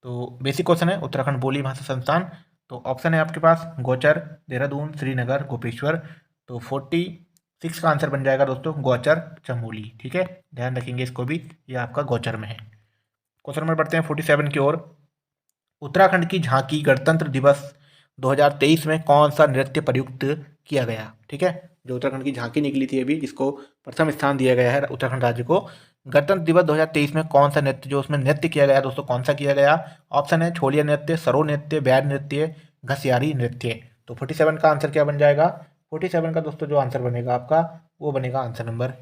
[SPEAKER 1] तो बेसिक क्वेश्चन है, उत्तराखंड बोली भाषा संस्थान। तो ऑप्शन है आपके पास गौचर, देहरादून, श्रीनगर, गोपेश्वर। तो 46 का आंसर बन जाएगा दोस्तों गौचर, चमोली। ठीक है, ध्यान रखेंगे इसको भी, ये आपका गौचर में है। क्वेश्चन नंबर बढ़ते हैं 47 की ओर। उत्तराखंड की झांकी गणतंत्र दिवस 2023 में कौन सा नृत्य प्रयुक्त किया गया? ठीक है, जो उत्तराखंड की झांकी निकली थी अभी, जिसको प्रथम स्थान दिया गया है उत्तराखंड राज्य को, गणतंत्र दिवस 2023 में कौन सा नृत्य जो उसमें नृत्य किया गया दोस्तों, कौन सा किया गया? ऑप्शन है छोलिया नृत्य, सरो नृत्य, बैर नृत्य, घसियारी नृत्य। तो 47 का आंसर क्या बन जाएगा? 47 का दोस्तों जो आंसर बनेगा आपका वो बनेगा आंसर नंबर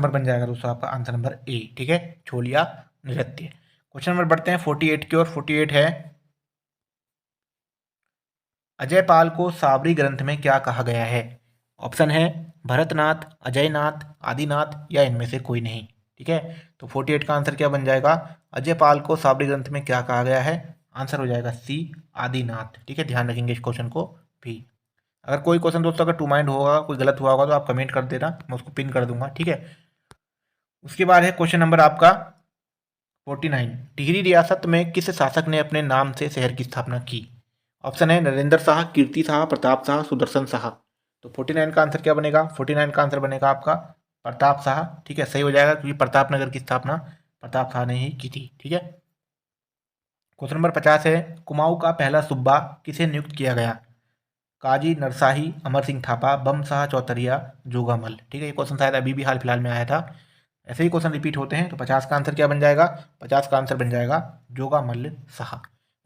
[SPEAKER 1] बन जाएगा दोस्तों आपका आंसर नंबर ए। ठीक है, छोलिया नृत्य। क्वेश्चन नंबर बढ़ते हैं 48 की ओर। 48 है, अजय पाल को साबरी ग्रंथ में क्या कहा गया है? ऑप्शन है भरतनाथ, अजयनाथ, आदिनाथ या इनमें से कोई नहीं। ठीक है, तो 48 का आंसर क्या बन जाएगा? अजय पाल को साबरी ग्रंथ में क्या कहा गया है? आंसर हो जाएगा सी, आदिनाथ। ठीक है, ध्यान रखेंगे इस क्वेश्चन को भी। अगर कोई क्वेश्चन दोस्तों अगर टू माइंड होगा, कोई गलत हुआ होगा तो आप कमेंट कर देना, मैं उसको पिन कर दूंगा। ठीक है, उसके बाद है क्वेश्चन नंबर आपका 49। टिहरी रियासत में किस शासक ने अपने नाम से शहर की स्थापना की? ऑप्शन है नरेंद्र शाह, कीर्ति शाह, प्रताप शाह, सुदर्शन शाह। तो 49 का आंसर क्या बनेगा? 49 का आंसर बनेगा आपका प्रताप शाह। ठीक है, सही हो जाएगा, क्योंकि प्रताप नगर की स्थापना प्रताप शाह ने ही की थी। ठीक है, क्वेश्चन नंबर 50 है, कुमाऊं का पहला सूबा किसे नियुक्त किया गया? काजी नरसाही, अमर सिंह थापा, बम शाह चौतरिया, जोगामल। ठीक है, ये क्वेश्चन शायद अभी भी हाल फिलहाल में आया था, ऐसे ही क्वेश्चन रिपीट होते हैं। तो 50 का आंसर क्या बन जाएगा? 50 का आंसर बन जाएगा जोगामल शाह।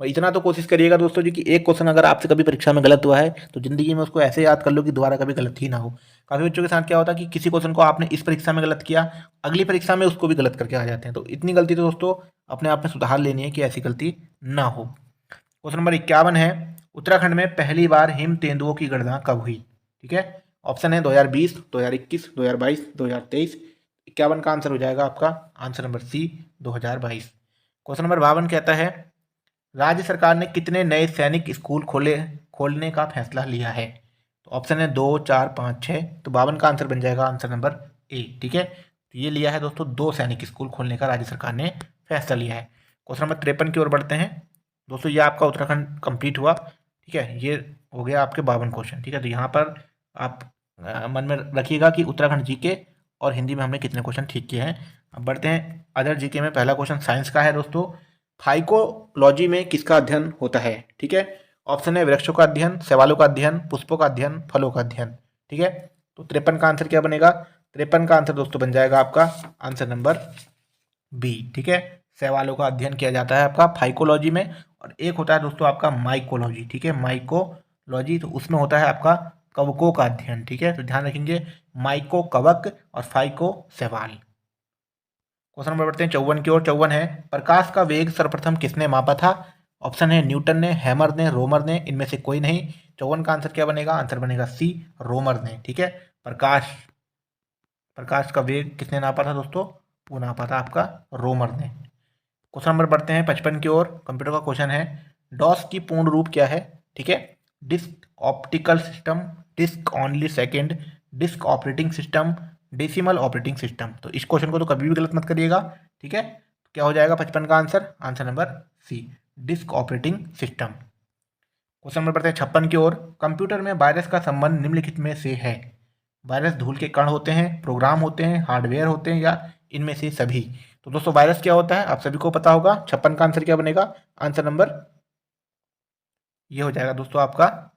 [SPEAKER 1] भाई इतना तो कोशिश करिएगा दोस्तों जी कि एक क्वेश्चन अगर आपसे कभी परीक्षा में गलत हुआ है तो जिंदगी में उसको ऐसे याद कर लो कि दोबारा कभी गलत ही ना हो। काफ़ी बच्चों के साथ क्या होता है कि किसी क्वेश्चन को आपने इस परीक्षा में गलत किया, अगली परीक्षा में उसको भी गलत करके आ जाते हैं। तो इतनी गलती तो दोस्तों अपने आप में सुधार लेनी है कि ऐसी गलती ना हो। क्वेश्चन नंबर 51 है, उत्तराखंड में पहली बार हिम तेंदुओं की गणना कब हुई? ठीक है, ऑप्शन है 2020, 2021, 2022, 2023। 51 का आंसर हो जाएगा आपका answer number C, 2022। Question number 52 कहता है, राज्य सरकार ने कितने नए सैनिक स्कूल खोलने का फैसला लिया है? तो ऑप्शन है 2, 4, 5, 6। तो 52 का आंसर बन जाएगा आंसर नंबर ए। ठीक है, तो ये लिया है दोस्तों 2 सैनिक स्कूल खोलने का राज्य सरकार ने फैसला लिया है। क्वेश्चन नंबर 53 की ओर बढ़ते हैं दोस्तों। ये आपका उत्तराखंड कंप्लीट हुआ। ठीक है, ये हो गया आपके 52 क्वेश्चन। ठीक है, तो यहाँ पर आप मन में रखिएगा कि उत्तराखंड जीके और हिंदी में हमने कितने क्वेश्चन ठीक किए हैं। अब बढ़ते हैं अदर जीके में। पहला क्वेश्चन साइंस का है दोस्तों। फाइकोलॉजी में किसका अध्ययन होता है? ठीक है, ऑप्शन है वृक्षों का अध्ययन, शैवालों का अध्ययन, पुष्पों का अध्ययन, फलों का अध्ययन। ठीक है, तो 53 का आंसर क्या बनेगा? 53 का आंसर दोस्तों बन जाएगा आपका आंसर नंबर बी। ठीक है, शैवालों का अध्ययन किया जाता है आपका फाइकोलॉजी में। और एक होता है दोस्तों आपका माइकोलॉजी। ठीक है, माइकोलॉजी, तो उसमें होता है आपका कवकों का अध्ययन। ठीक है, तो ध्यान रखेंगे माइको कवक और फाइको शैवाल। क्वेश्चन नंबर बढ़ते हैं 54 की ओर। 54 है, प्रकाश का वेग सर्वप्रथम किसने मापा था? ऑप्शन है न्यूटन ने, हैमर ने, रोमर ने, इनमें से कोई नहीं। 54 का आंसर क्या बनेगा? आंसर बनेगा सी, रोमर ने। ठीक है, प्रकाश प्रकाश का वेग किसने नापा था दोस्तों? वो नापा था आपका रोमर ने। क्वेश्चन नंबर बढ़ते हैं 55 की ओर। कंप्यूटर का क्वेश्चन है, डॉस की पूर्ण रूप क्या है? ठीक है, disk optical system, disk only second, disk operating system, decimal operating system. तो इस क्वेश्चन को तो कभी भी गलत मत करिएगा। ठीक है, क्या हो जाएगा 55 का answer? Answer number C, disk operating system. Question number बढ़ते हैं 56 की ओर। कंप्यूटर में वायरस का संबंध निम्नलिखित में से है? वायरस धूल के कण होते हैं, प्रोग्राम होते हैं, हार्डवेयर होते हैं, या इनमें से सभी? तो दोस्तों वायरस क्या होता है आप सभी को पता होगा। 56 का आंसर क्या बनेगा? आंसर नंबर ये हो जाएगा दोस्तों आपका,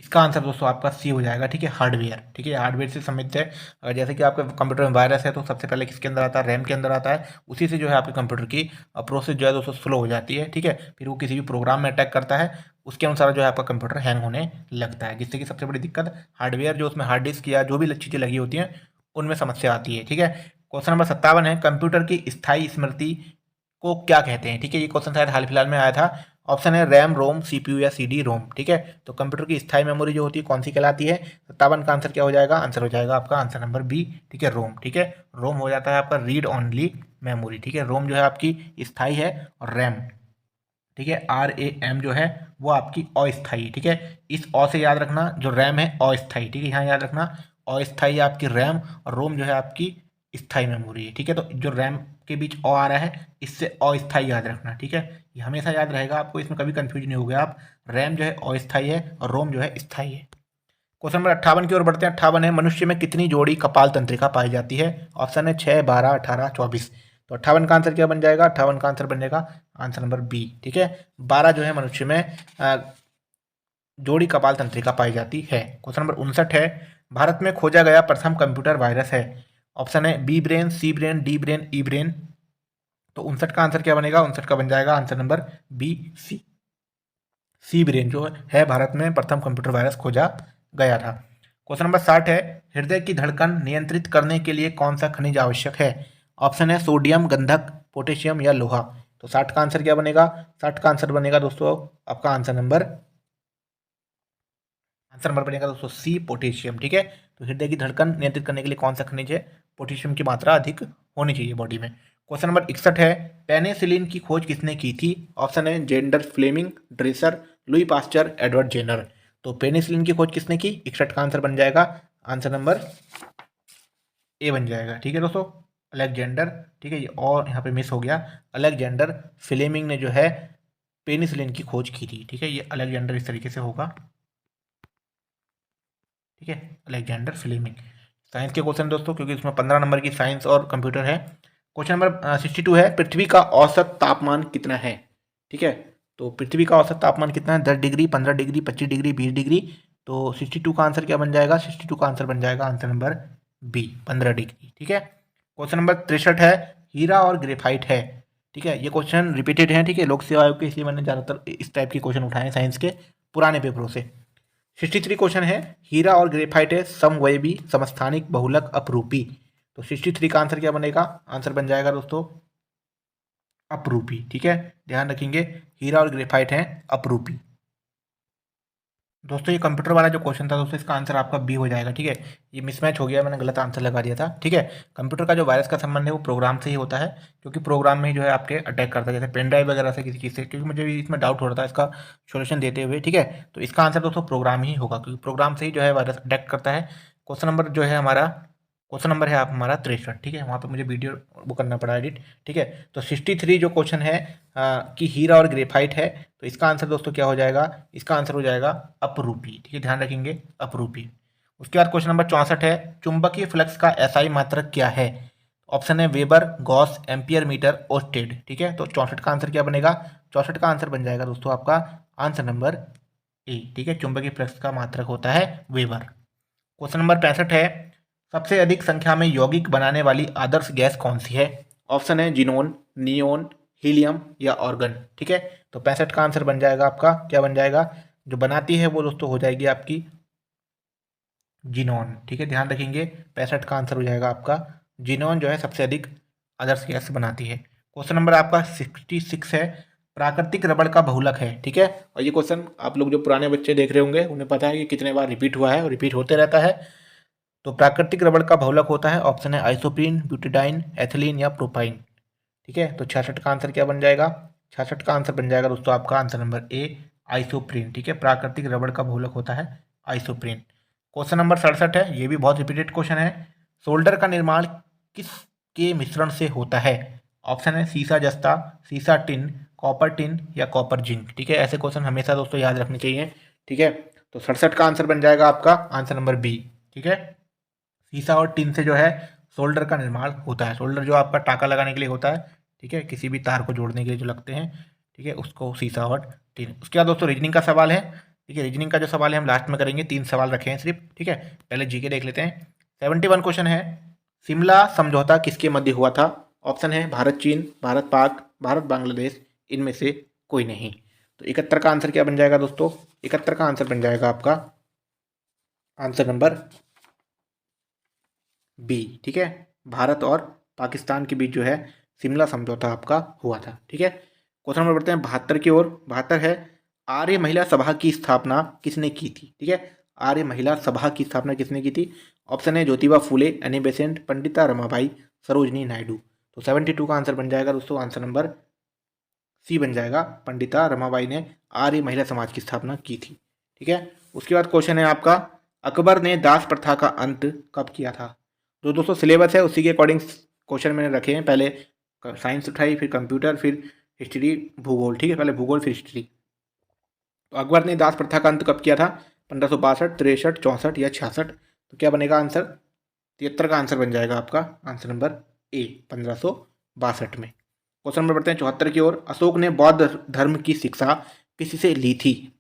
[SPEAKER 1] इसका आंसर दोस्तों आपका सी हो जाएगा। ठीक है, हार्डवेयर। ठीक है, हार्डवेयर से संबंधित है। अगर जैसे कि आपके कंप्यूटर में वायरस है तो सबसे पहले किसके अंदर आता है? रैम के अंदर आता है। उसी से जो है आपके कंप्यूटर की प्रोसेस जो है दोस्तों स्लो हो जाती है। ठीक है, फिर वो किसी भी प्रोग्राम में अटैक करता है, उसके अनुसार जो है आपका कंप्यूटर हैंग होने लगता है, जिससे कि सबसे बड़ी दिक्कत हार्डवेयर जो उसमें हार्ड डिस्क या जो भी चीज़ें लगी होती हैं उनमें समस्या आती है। ठीक है, क्वेश्चन नंबर 57 है, कंप्यूटर की स्थायी स्मृति को क्या कहते हैं? ठीक है, ये क्वेश्चन शायद हाल फिलहाल में आया था। ऑप्शन है रैम, रोम, सीपीयू या सीडी रोम। ठीक है, तो कंप्यूटर की स्थायी मेमोरी जो होती है कौन सी कहलाती है? 57 का आंसर क्या हो जाएगा? आंसर हो जाएगा आपका आंसर नंबर बी। ठीक है, रोम। ठीक है, रोम हो जाता है आपका रीड ओनली मेमोरी। ठीक है, रोम जो है आपकी स्थायी है, और रैम, ठीक है, RAM जो है वो आपकी अस्थायी। ठीक है, इस अ से याद रखना, जो रैम है अस्थायी। ठीक है, यहाँ याद रखना अस्थायी आपकी रैम, और रोम जो है आपकी स्थायी मेमोरी है। ठीक है, तो जो रैम के बीच अ आ रहा है इससे अस्थायी याद रखना। ठीक है, ये हमेशा याद रहेगा आपको, इसमें कभी कंफ्यूज नहीं होगा आप। रैम जो है अस्थायी है और रोम जो है स्थायी है। क्वेश्चन नंबर 58 की ओर बढ़ते हैं। 58 है, मनुष्य में कितनी जोड़ी कपाल तंत्रिका पाई जाती है? ऑप्शन है 6, 12, 18, 24। तो 58 का आंसर क्या बन जाएगा? 58 का आंसर बनेगा आंसर नंबर बी। ठीक है, 12 जो है मनुष्य में जोड़ी कपाल तंत्रिका पाई जाती है। क्वेश्चन नंबर 59 है, भारत में खोजा गया प्रथम कंप्यूटर वायरस है? ऑप्शन है बी ब्रेन, सी ब्रेन, डी ब्रेन, ई ब्रेन। तो 59 का आंसर क्या बनेगा? 59 का बन जाएगा आंसर नंबर बी, सी ब्रेन जो है भारत में प्रथम कंप्यूटर वायरस खोजा गया था। क्वेश्चन नंबर 60 है, हृदय की धड़कन नियंत्रित करने के लिए कौन सा खनिज आवश्यक है? ऑप्शन है सोडियम, गंधक, पोटेशियम या लोहा। तो 60 का आंसर क्या बनेगा? 60 का आंसर बनेगा दोस्तों आपका आंसर नंबर बनेगा दोस्तों सी, पोटेशियम। ठीक है, तो हृदय की धड़कन नियंत्रित करने के लिए कौन सा खनिज है? पोटेशियम की मात्रा अधिक होनी चाहिए बॉडी में। क्वेश्चन नंबर 61 है, पेनिसिलिन की खोज किसने की थी? ऑप्शन है जेंडर Fleming, Dresser, Louis Pasteur, Edward Jenner. तो पेनिसिलिन की खोज किसने की? 61 का आंसर बन जाएगा आंसर नंबर ए बन जाएगा। ठीक है दोस्तों, अलेक्जेंडर। ठीक है, ये और यहाँ पे मिस हो गया, अलेक्जेंडर फ्लेमिंग ने जो है पेनिसिलिन की खोज की थी। ठीक है, ये अलेक्जेंडर इस तरीके से होगा। ठीक है, अलेक्जेंडर फ्लेमिंग। साइंस के क्वेश्चन दोस्तों, क्योंकि इसमें 15 नंबर की साइंस और कंप्यूटर है। क्वेश्चन नंबर 62 है, पृथ्वी का औसत तापमान कितना है? ठीक है, तो पृथ्वी का औसत तापमान कितना है? 10 डिग्री, 15 डिग्री, 25 डिग्री, 20 डिग्री। तो 62 का आंसर क्या बन जाएगा? 62 का आंसर बन जाएगा आंसर नंबर बी, 15 डिग्री। ठीक है, क्वेश्चन नंबर 63 है, हीरा और ग्रेफाइट है। ठीक है, ये क्वेश्चन रिपीटेड है। ठीक है, लोक सेवा आयोग के, इसलिए मैंने ज़्यादातर इस टाइप के क्वेश्चन उठाए हैं साइंस के पुराने पेपरों से। 63 क्वेश्चन है, हीरा और ग्रेफाइट है समवयवी, समस्थानिक, बहुलक, अपरूपी। तो 63 का आंसर क्या बनेगा? आंसर बन जाएगा दोस्तों अपरूपी। ठीक है, ध्यान रखेंगे, हीरा और ग्रेफाइट हैं अपरूपी। दोस्तों ये कंप्यूटर वाला जो क्वेश्चन था दोस्तों, इसका आंसर आपका बी हो जाएगा। ठीक है, ये मिसमैच हो गया, मैंने गलत आंसर लगा दिया था। ठीक है, कंप्यूटर का जो वायरस का संबंध है वो प्रोग्राम से ही होता है, क्योंकि प्रोग्राम में ही जो है आपके अटैक करता है, जैसे पेन ड्राइव वगैरह से, किसी चीज़ से। क्योंकि मुझे भी इसमें डाउट हो रहा था इसका सोल्यूशन देते हुए। ठीक है, तो इसका आंसर दोस्तों प्रोग्राम ही होगा, क्योंकि प्रोग्राम से ही जो है वायरस अटैक करता है। क्वेश्चन नंबर जो है हमारा क्वेश्चन नंबर है आप हमारा 63, ठीक है। वहाँ पे मुझे वीडियो वो करना पड़ा एडिट, ठीक है। तो 63 जो क्वेश्चन है कि हीरा और ग्रेफाइट है, तो इसका आंसर दोस्तों क्या हो जाएगा, इसका आंसर हो जाएगा अपरूपी, ठीक है, ध्यान रखेंगे अपरूपी। उसके बाद क्वेश्चन नंबर 64 है, चुंबकीय फ्लक्स का एसआई मात्रक क्या है। ऑप्शन है Weber, Gauss, ampere meter, Oersted, ठीक है। तो 64 का आंसर क्या बनेगा, 64 का आंसर बन जाएगा दोस्तों आपका आंसर नंबर ए, ठीक है। चुंबकीय फ्लक्स का मात्रक होता है वेबर। क्वेश्चन नंबर 65 है, सबसे अधिक संख्या में यौगिक बनाने वाली आदर्श गैस कौन सी है। ऑप्शन है जिनोन, नियोन, हीलियम या ऑर्गन, ठीक है। तो 65 का आंसर बन जाएगा आपका क्या बन जाएगा, जो बनाती है वो दोस्तों हो जाएगी आपकी जिनोन, ठीक है, ध्यान रखेंगे। 65 का आंसर हो जाएगा आपका जिनोन, जो है सबसे अधिक आदर्श गैस बनाती है। क्वेश्चन नंबर आपका 66 है, प्राकृतिक रबड़ का बहुलक है, ठीक है। और ये क्वेश्चन आप लोग जो पुराने बच्चे देख रहे होंगे उन्हें पता है कि कितने बार रिपीट हुआ है और रिपीट होते रहता है। तो प्राकृतिक रबड़ का बहुलक होता है, ऑप्शन है आइसोप्रीन, ब्यूटाडाइन, एथिलीन या प्रोपाइन, ठीक है। तो 66 का आंसर क्या बन जाएगा, 66 का आंसर बन जाएगा दोस्तों आपका आंसर नंबर ए, आइसोप्रीन, ठीक है। प्राकृतिक रबड़ का बहुलक होता है आइसोप्रीन। क्वेश्चन नंबर 67 है, ये भी बहुत रिपीटेड क्वेश्चन है, सोल्डर का निर्माण किस के मिश्रण से होता है। ऑप्शन है सीसा जस्ता, सीसा टिन, कॉपर टिन या कॉपर जिंक, ठीक है। ऐसे क्वेश्चन हमेशा दोस्तों याद रखने चाहिए, ठीक है। तो 67 का आंसर बन जाएगा आपका आंसर नंबर बी, ठीक है। सीसा और टिन से जो है सोल्डर का निर्माण होता है। सोल्डर जो आपका टाका लगाने के लिए होता है, ठीक है, किसी भी तार को जोड़ने के लिए जो लगते हैं, ठीक है, उसको सीसा और टिन। उसके बाद दोस्तों रीजनिंग का सवाल है, ठीक है। रीजनिंग का जो सवाल है हम लास्ट में करेंगे, 3 सवाल रखे हैं सिर्फ, ठीक है। पहले जीके देख लेते हैं। 71 क्वेश्चन है, शिमला समझौता किसके मध्य हुआ था। ऑप्शन है भारत चीन, भारत पाक, भारत बांग्लादेश, इनमें से कोई नहीं। तो 71 का आंसर क्या बन जाएगा दोस्तों, 71 का आंसर बन जाएगा आपका आंसर नंबर बी, ठीक है। भारत और पाकिस्तान के बीच जो है शिमला समझौता आपका हुआ था, ठीक है। क्वेश्चन नंबर बढ़ते हैं 72 की ओर। 72 है, आर्य महिला सभा की स्थापना किसने की थी, ठीक है। आर्य महिला सभा की स्थापना किसने की थी। ऑप्शन है ज्योतिबा फूले, एनी बेसेंट, पंडिता रमाबाई, सरोजनी नायडू। तो 72 का आंसर बन जाएगा दोस्तों आंसर नंबर सी बन जाएगा, पंडिता रमाबाई ने आर्य महिला समाज की स्थापना की थी, ठीक है। उसके बाद क्वेश्चन है आपका, अकबर ने दास प्रथा का अंत कब किया था। जो दोस्तों सिलेबस है उसी के अकॉर्डिंग क्वेश्चन मैंने रखे हैं। पहले साइंस उठाई, फिर कंप्यूटर, फिर हिस्ट्री, भूगोल, ठीक है। पहले भूगोल फिर हिस्ट्री। तो अकबर ने दास प्रथा का अंत कब किया था, 1562, 63, 64 या 66। तो क्या बनेगा आंसर, 73 का आंसर बन जाएगा आपका आंसर नंबर ए, 1562 में। क्वेश्चन नंबर बढ़ते हैं 74 की ओर। अशोक ने बौद्ध धर्म की शिक्षा किससे ली थी।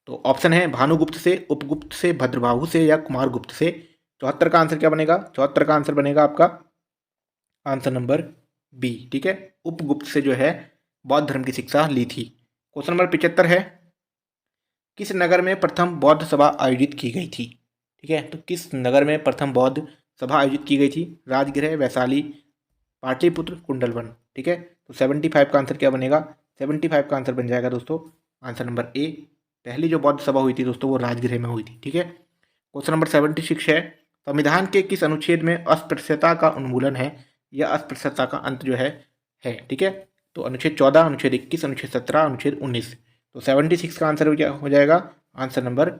[SPEAKER 1] तो ऑप्शन है भानुगुप्त से, उपगुप्त से, भद्रबाहु से या कुमारगुप्त से। 74 का आंसर क्या बनेगा, 74 का आंसर बनेगा आपका आंसर नंबर बी, ठीक है। उपगुप्त से जो है बौद्ध धर्म की शिक्षा ली थी। क्वेश्चन नंबर 75 है, किस नगर में प्रथम बौद्ध सभा आयोजित की गई थी, ठीक है। तो किस नगर में प्रथम बौद्ध सभा आयोजित की गई थी, राजगृह, वैशाली, पाटलिपुत्र, कुंडलवन, ठीक है। तो 75 का आंसर क्या बनेगा, 75 का आंसर बन जाएगा दोस्तों आंसर नंबर ए। पहली जो बौद्ध सभा हुई थी दोस्तों वो राजगृह में हुई थी, ठीक है। क्वेश्चन नंबर 76 है, संविधान के किस अनुच्छेद में अस्पृश्यता का उन्मूलन है या अस्पृश्यता का अंत जो है, ठीक है। तो अनुच्छेद 14, अनुच्छेद 21, अनुच्छेद 17, अनुच्छेद 19। तो 76 का आंसर हो जाएगा आंसर नंबर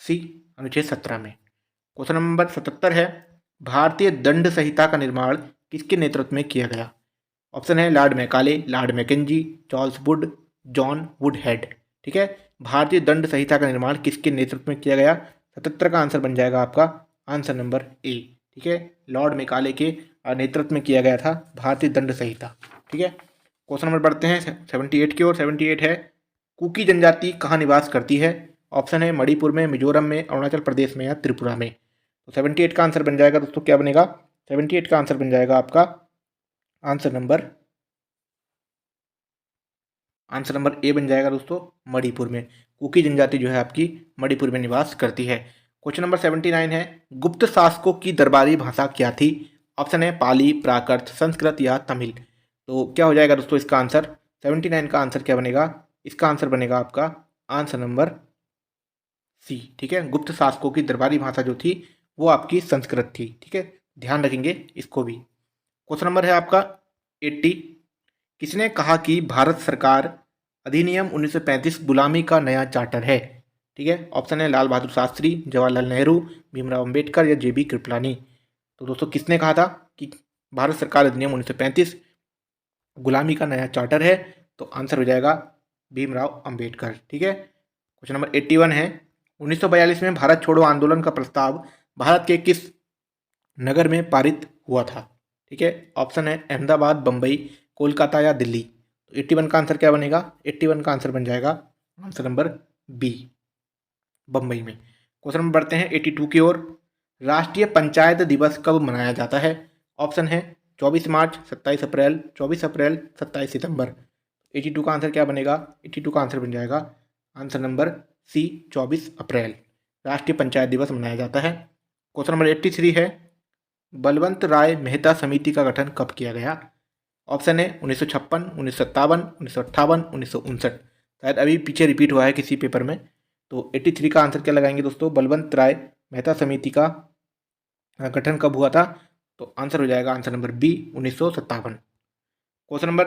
[SPEAKER 1] सी, अनुच्छेद 17 में। क्वेश्चन नंबर 77 है, भारतीय दंड संहिता का निर्माण किसके नेतृत्व में किया गया। ऑप्शन है lord Macaulay, lord Mackenzie, Charles Wood, John Woodhead, ठीक है। भारतीय दंड संहिता का निर्माण किसके नेतृत्व में किया गया, 77 का आंसर बन जाएगा आपका आंसर नंबर ए, ठीक है। लॉर्ड मैकाले के नेतृत्व में किया गया था भारतीय दंड संहिता, ठीक है। क्वेश्चन नंबर बढ़ते हैं 78 की ओर। 78 है, कुकी जनजाति कहाँ निवास करती है। ऑप्शन है मणिपुर में, मिजोरम में, अरुणाचल प्रदेश में या त्रिपुरा में। तो 78 का आंसर बन जाएगा दोस्तों क्या बनेगा, 78 का आंसर बन जाएगा आपका आंसर नंबर ए बन जाएगा दोस्तों, मणिपुर में। कुकी जनजाति जो है आपकी मणिपुर में निवास करती है। क्वेश्चन नंबर 79 है, गुप्त शासकों की दरबारी भाषा क्या थी। ऑप्शन है पाली, प्राकृत, संस्कृत या तमिल। तो क्या हो जाएगा दोस्तों इसका आंसर, 79 का आंसर क्या बनेगा, इसका आंसर बनेगा आपका आंसर नंबर सी, ठीक है। गुप्त शासकों की दरबारी भाषा जो थी वो आपकी संस्कृत थी, ठीक है, ध्यान रखेंगे इसको भी। क्वेश्चन नंबर है आपका 80, किसने कहा कि भारत सरकार अधिनियम 1935 गुलामी का नया चार्टर है, ठीक है। ऑप्शन है लाल बहादुर शास्त्री, जवाहरलाल नेहरू, भीमराव अंबेडकर या जेबी कृपलानी। तो दोस्तों किसने कहा था कि भारत सरकार अधिनियम 1935 गुलामी का नया चार्टर है? तो आंसर हो जाएगा भीमराव अंबेडकर। ठीक है, क्वेश्चन नंबर 81 है, 1942 में भारत छोड़ो आंदोलन का प्रस्ताव भारत के किस नगर में पारित हुआ था? ठीक है, ऑप्शन है अहमदाबाद, बम्बई, कोलकाता या दिल्ली। तो 81 का आंसर क्या बनेगा? 81 का आंसर बन जाएगा आंसर नंबर बी, बम्बई में। क्वेश्चन नंबर बढ़ते हैं 82 की ओर। राष्ट्रीय पंचायत दिवस कब मनाया जाता है? ऑप्शन है 24 मार्च, 27 अप्रैल, 24 अप्रैल, 27 सितंबर। 82 का आंसर क्या बनेगा? 82 का आंसर बन जाएगा आंसर नंबर सी, 24 अप्रैल राष्ट्रीय पंचायत दिवस मनाया जाता है। क्वेश्चन नंबर 83 है, बलवंत राय मेहता समिति का गठन कब किया गया? ऑप्शन है 1956, 1957, 1958, 1959। शायद अभी पीछे रिपीट हुआ है किसी पेपर में। तो 83 का आंसर क्या लगाएंगे दोस्तों? बलवंत राय मेहता समिति का गठन कब हुआ था? तो आंसर हो जाएगा answer number B, 1957। Question number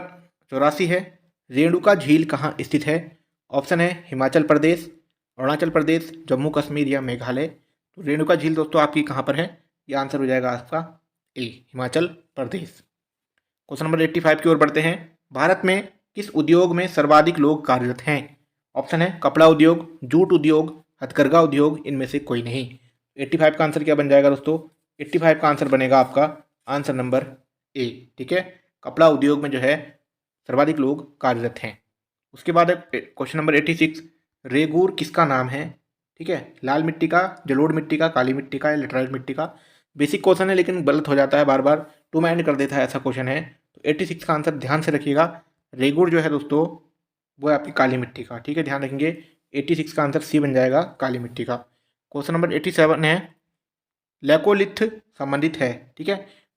[SPEAKER 1] 84 है, रेणुका झील कहाँ स्थित है? ऑप्शन है हिमाचल प्रदेश, अरुणाचल प्रदेश, जम्मू कश्मीर या मेघालय। तो रेणुका झील दोस्तों आपकी कहाँ पर है? ये आंसर हो जाएगा आपका ए, हिमाचल प्रदेश। क्वेश्चन नंबर 85 की ओर बढ़ते हैं, भारत में किस उद्योग में सर्वाधिक लोग कार्यरत हैं? ऑप्शन है कपड़ा उद्योग, जूट उद्योग, हथकरघा उद्योग, इनमें से कोई नहीं। 85 का आंसर क्या बन जाएगा दोस्तों? 85 का आंसर बनेगा आपका आंसर नंबर ए। ठीक है, कपड़ा उद्योग में जो है सर्वाधिक लोग कार्यरत हैं। उसके बाद क्वेश्चन नंबर 86, रेगूर किसका नाम है? ठीक है, लाल मिट्टी का, जलोढ़ मिट्टी का, काली मिट्टी का या लेटराइट मिट्टी का। बेसिक क्वेश्चन है लेकिन गलत हो जाता है बार बार, टू माइंड कर देता है, ऐसा क्वेश्चन है। तो 86 का आंसर ध्यान से रखिएगा, रेगुर जो है दोस्तों वो है आपकी काली मिट्टी का। ठीक है, ध्यान रखेंगे, 86 का आंसर सी बन जाएगा, काली मिट्टी का। क्वेश्चन नंबर 87 है, लैकोलिथ संबंधित है। ठीक है,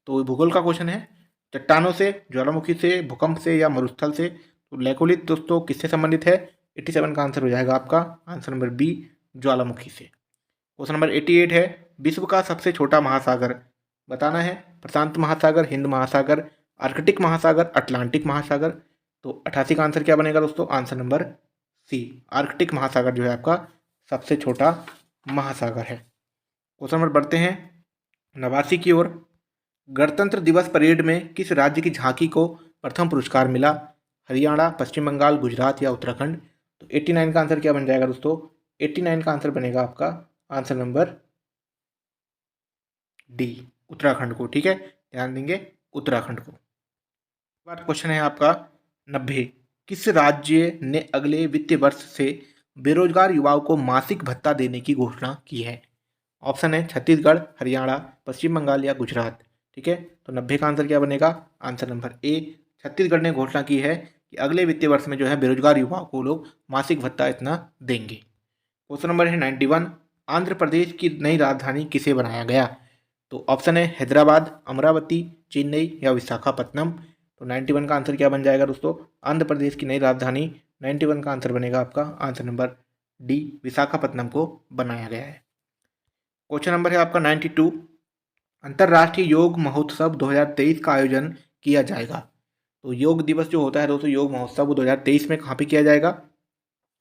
[SPEAKER 1] तो भूगोल का क्वेश्चन है, चट्टानों से, ज्वालामुखी से, भूकंप से या मरुस्थल से। तो लैकोलिथ दोस्तों किससे संबंधित है? 87 का आंसर हो जाएगा आपका आंसर नंबर बी, ज्वालामुखी से। क्वेश्चन नंबर 88 है, विश्व का सबसे छोटा महासागर बताना है। प्रशांत महासागर, हिंद महासागर, आर्कटिक महासागर, अटलांटिक महासागर। तो 88 का आंसर क्या बनेगा दोस्तों? आंसर नंबर सी, आर्कटिक महासागर जो है आपका सबसे छोटा महासागर है। क्वेश्चन नंबर बढ़ते हैं 89 की ओर। गणतंत्र दिवस परेड में किस राज्य की झांकी को प्रथम पुरस्कार मिला? हरियाणा, पश्चिम बंगाल, गुजरात या उत्तराखंड। तो 89 का आंसर क्या बन जाएगा दोस्तों? 89 का आंसर बनेगा आपका आंसर नंबर डी, उत्तराखंड को। ठीक है, ध्यान देंगे उत्तराखंड को। बात क्वेश्चन है आपका 90, किस राज्य ने अगले वित्तीय वर्ष से बेरोजगार युवाओं को मासिक भत्ता देने की घोषणा की है? ऑप्शन है छत्तीसगढ़, हरियाणा, पश्चिम बंगाल या गुजरात। ठीक है, तो 90 का आंसर क्या बनेगा? आंसर नंबर ए, छत्तीसगढ़ ने घोषणा की है कि अगले वित्तीय वर्ष में जो है बेरोजगार युवाओं को लोग मासिक भत्ता इतना देंगे। क्वेश्चन नंबर है 91, आंध्र प्रदेश की नई राजधानी किसे बनाया गया? तो ऑप्शन है हैदराबाद, अमरावती, चेन्नई या विशाखापट्टनम। तो 91 का आंसर क्या बन जाएगा दोस्तों? आंध्र प्रदेश की नई राजधानी 91 का आंसर बनेगा आपका आंसर नंबर डी, विशाखापट्टनम को बनाया गया है। क्वेश्चन नंबर है आपका 92, अंतर्राष्ट्रीय योग महोत्सव 2023 का आयोजन किया जाएगा। तो योग दिवस जो होता है दोस्तों, योग महोत्सव वो 2023 में कहाँ पे किया जाएगा?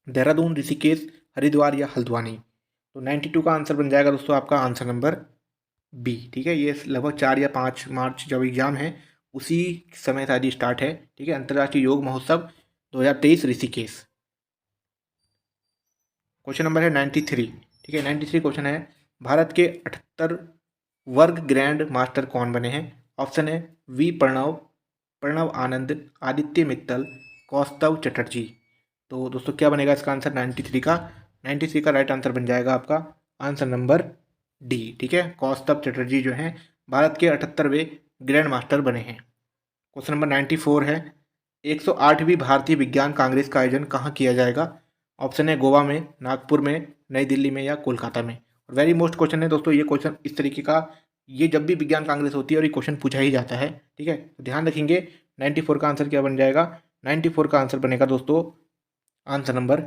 [SPEAKER 1] देहरादून, ऋषिकेश, हरिद्वार या हल्द्वानी। तो 92 का आंसर बन जाएगा दोस्तों आपका आंसर नंबर बी। ठीक है, ये लगभग 4 या 5 मार्च जब एग्जाम है उसी समय शायद स्टार्ट है। ठीक है, अंतर्राष्ट्रीय योग महोत्सव 2023 ऋषिकेश। क्वेश्चन नंबर है 93। ठीक है, 93 क्वेश्चन है, भारत के 78 वर्ग ग्रैंड मास्टर कौन बने हैं? ऑप्शन है वी प्रणव, प्रणव आनंद, आदित्य मित्तल, कौस्तव चटर्जी। तो दोस्तों क्या बनेगा इसका आंसर 93 का? 93 का राइट आंसर बन जाएगा आपका आंसर नंबर डी। ठीक है, कौस्तव चटर्जी जो हैं भारत के 78वें ग्रैंड मास्टर बने हैं। क्वेश्चन नंबर 94 है, 108वीं भारतीय विज्ञान कांग्रेस का आयोजन कहाँ किया जाएगा? ऑप्शन है गोवा में, नागपुर में, नई दिल्ली में या कोलकाता में। वेरी मोस्ट क्वेश्चन है दोस्तों ये क्वेश्चन इस तरीके का, ये जब भी विज्ञान कांग्रेस होती है और ये क्वेश्चन पूछा ही जाता है। ठीक है, तो ध्यान रखेंगे 94 का आंसर क्या बन जाएगा? 94 का आंसर बनेगा दोस्तों आंसर नंबर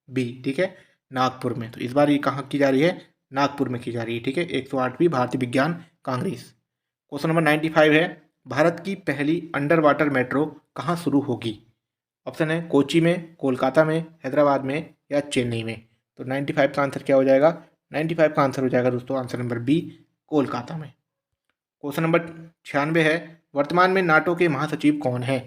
[SPEAKER 1] बी। ठीक है, नागपुर में। तो इस बार ये कहाँ की जा रही है? नागपुर में की जा रही है। ठीक है, 108वीं भारतीय विज्ञान कांग्रेस। क्वेश्चन नंबर 95 है, भारत की पहली अंडर वाटर मेट्रो कहाँ शुरू होगी? ऑप्शन है कोची में, कोलकाता में, हैदराबाद में या चेन्नई में। तो 95 का आंसर क्या हो जाएगा? 95 का आंसर हो जाएगा दोस्तों आंसर नंबर बी, कोलकाता में। क्वेश्चन नंबर 96 है, वर्तमान में नाटो के महासचिव कौन है?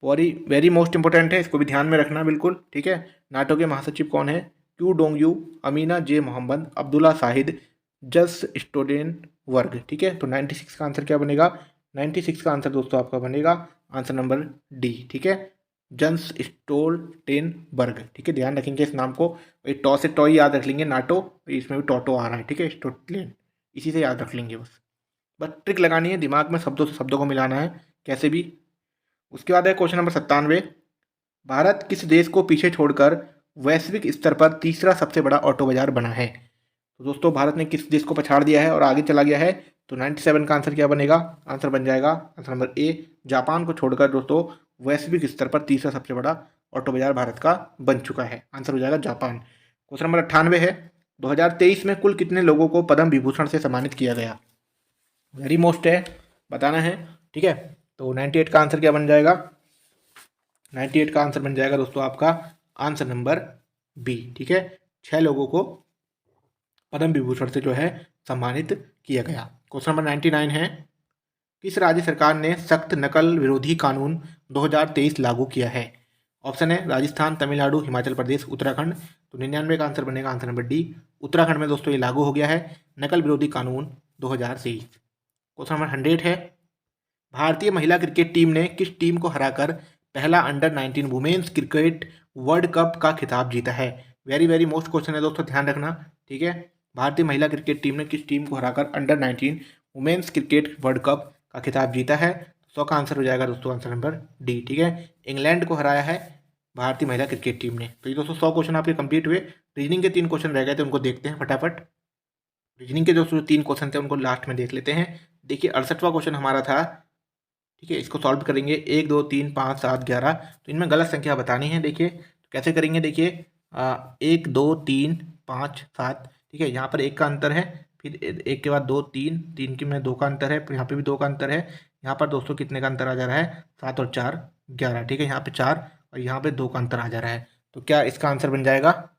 [SPEAKER 1] वेरी वेरी मोस्ट इंपॉर्टेंट है, इसको भी ध्यान में रखना बिल्कुल, ठीक है। नाटो के महासचिव कौन है? क्यू डोंग यू, अमीना जे मोहम्मद, अब्दुल्ला शाहिद, जस स्टोल्टेनबर्ग, ठीक है। तो 96 का आंसर क्या बनेगा? 96 का आंसर दोस्तों आपका बनेगा आंसर नंबर डी, ठीक है, जंस स्टोल्टेनबर्ग, ठीक है। ध्यान रखेंगे इस नाम को, ये टॉ से टॉय याद रख लेंगे, नाटो इसमें भी टॉटो आ रहा है, ठीक है, स्टोल्टेन, इसी से याद रख लेंगे बस ट्रिक लगानी है, दिमाग में शब्दों से शब्दों को मिलाना है कैसे भी। उसके बाद है क्वेश्चन नंबर 97, भारत किस देश को पीछे छोड़कर वैश्विक स्तर पर तीसरा सबसे बड़ा ऑटो बाजार बना है? तो दोस्तों भारत ने किस देश को पछाड़ दिया है और आगे चला गया है? तो 97 का आंसर क्या बनेगा? आंसर बन जाएगा आंसर नंबर ए, जापान को छोड़कर दोस्तों वैश्विक स्तर पर तीसरा सबसे बड़ा ऑटो बाजार भारत का बन चुका है, आंसर हो जाएगा जापान। क्वेश्चन नंबर 98 है, 2023 में कुल कितने लोगों को पद्म विभूषण से सम्मानित किया गया? वेरी मोस्ट है, बताना है, ठीक है। तो 98 का आंसर क्या बन जाएगा? 98 का आंसर बन जाएगा दोस्तों आपका आंसर नंबर बी, ठीक है। 6 लोगों को पद्म विभूषण से जो है सम्मानित किया गया। क्वेश्चन नंबर 99 है, किस राज्य सरकार ने सख्त नकल विरोधी कानून 2023 लागू किया है? ऑप्शन है राजस्थान, तमिलनाडु, हिमाचल प्रदेश, उत्तराखंड। तो 99 का आंसर बनेगा आंसर नंबर डी, उत्तराखंड में दोस्तों ये लागू हो गया है नकल विरोधी कानून 2023। क्वेश्चन नंबर 100 है, भारतीय महिला क्रिकेट टीम ने किस टीम को हराकर पहला under nineteen women's cricket world cup का खिताब जीता है? वेरी वेरी मोस्ट क्वेश्चन है दोस्तों, ध्यान रखना, ठीक है। भारतीय महिला क्रिकेट टीम ने किस टीम को हराकर under nineteen women's cricket world cup का खिताब जीता है? 100 का आंसर हो जाएगा दोस्तों आंसर नंबर डी, ठीक है। इंग्लैंड को हराया है भारतीय महिला क्रिकेट टीम ने। तो ये दोस्तों 100 क्वेश्चन आपके कंप्लीट हुए। रीजनिंग के 3 क्वेश्चन रह गए थे, उनको देखते हैं फटाफट। रीजनिंग के दोस्तों 3 क्वेश्चन थे उनको लास्ट में देख लेते हैं। देखिए 68वां क्वेश्चन हमारा था, ठीक है, इसको सॉल्व करेंगे 1 2 3 5 7 11। तो इनमें गलत संख्या बतानी है। देखिए तो कैसे करेंगे, देखिए 1 2 3 5 7, ठीक है, यहाँ पर 1 का अंतर है, फिर 1 के बाद 2 3 3 के में 2 का अंतर है, फिर यहाँ पे भी 2 का अंतर है। यहाँ पर दोस्तों कितने का अंतर आ जा रहा है? 7 और 4 11, ठीक है। यहाँ पे 4 और यहाँ पे 2 का अंतर आ जा रहा है। तो क्या इसका आंसर बन जाएगा?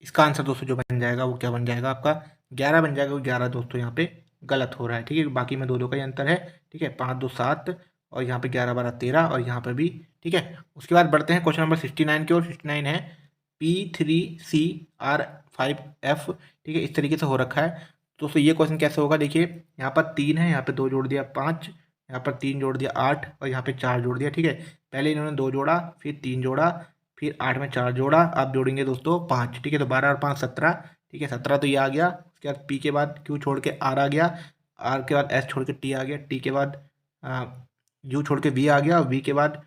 [SPEAKER 1] इसका आंसर दोस्तों जो बन जाएगा वो क्या बन जाएगा आपका? 11 बन जाएगा। 11 दोस्तों यहाँ पे गलत हो रहा है, ठीक है, बाकी में 2 2 का ही अंतर है, ठीक है। 5 2 7 और यहाँ पे 11 12 13 और यहाँ पर भी, ठीक है। उसके बाद बढ़ते हैं क्वेश्चन नंबर 69 की ओर। 69 है, P3CR5F, ठीक है, इस तरीके से हो रखा है। दोस्तों ये क्वेश्चन कैसे होगा? देखिए यहाँ पर 3 है, यहाँ पे 2 जोड़ दिया 5, यहाँ पर 3 जोड़ दिया 8 और यहाँ पे 4 जोड़ दिया, ठीक है। पहले इन्होंने 2 जोड़ा, फिर 3 जोड़ा, फिर 8 में 4 जोड़ा, आप जोड़ेंगे दोस्तों 5, ठीक है। तो 12 और 5 17, ठीक है, 17 तो ये आ गया। उसके बाद पी के बाद क्यू छोड़ के आर आ गया, आर के बाद एस छोड़ के टी आ गया, टी के बाद यू छोड़ के वी आ गया, वी के बाद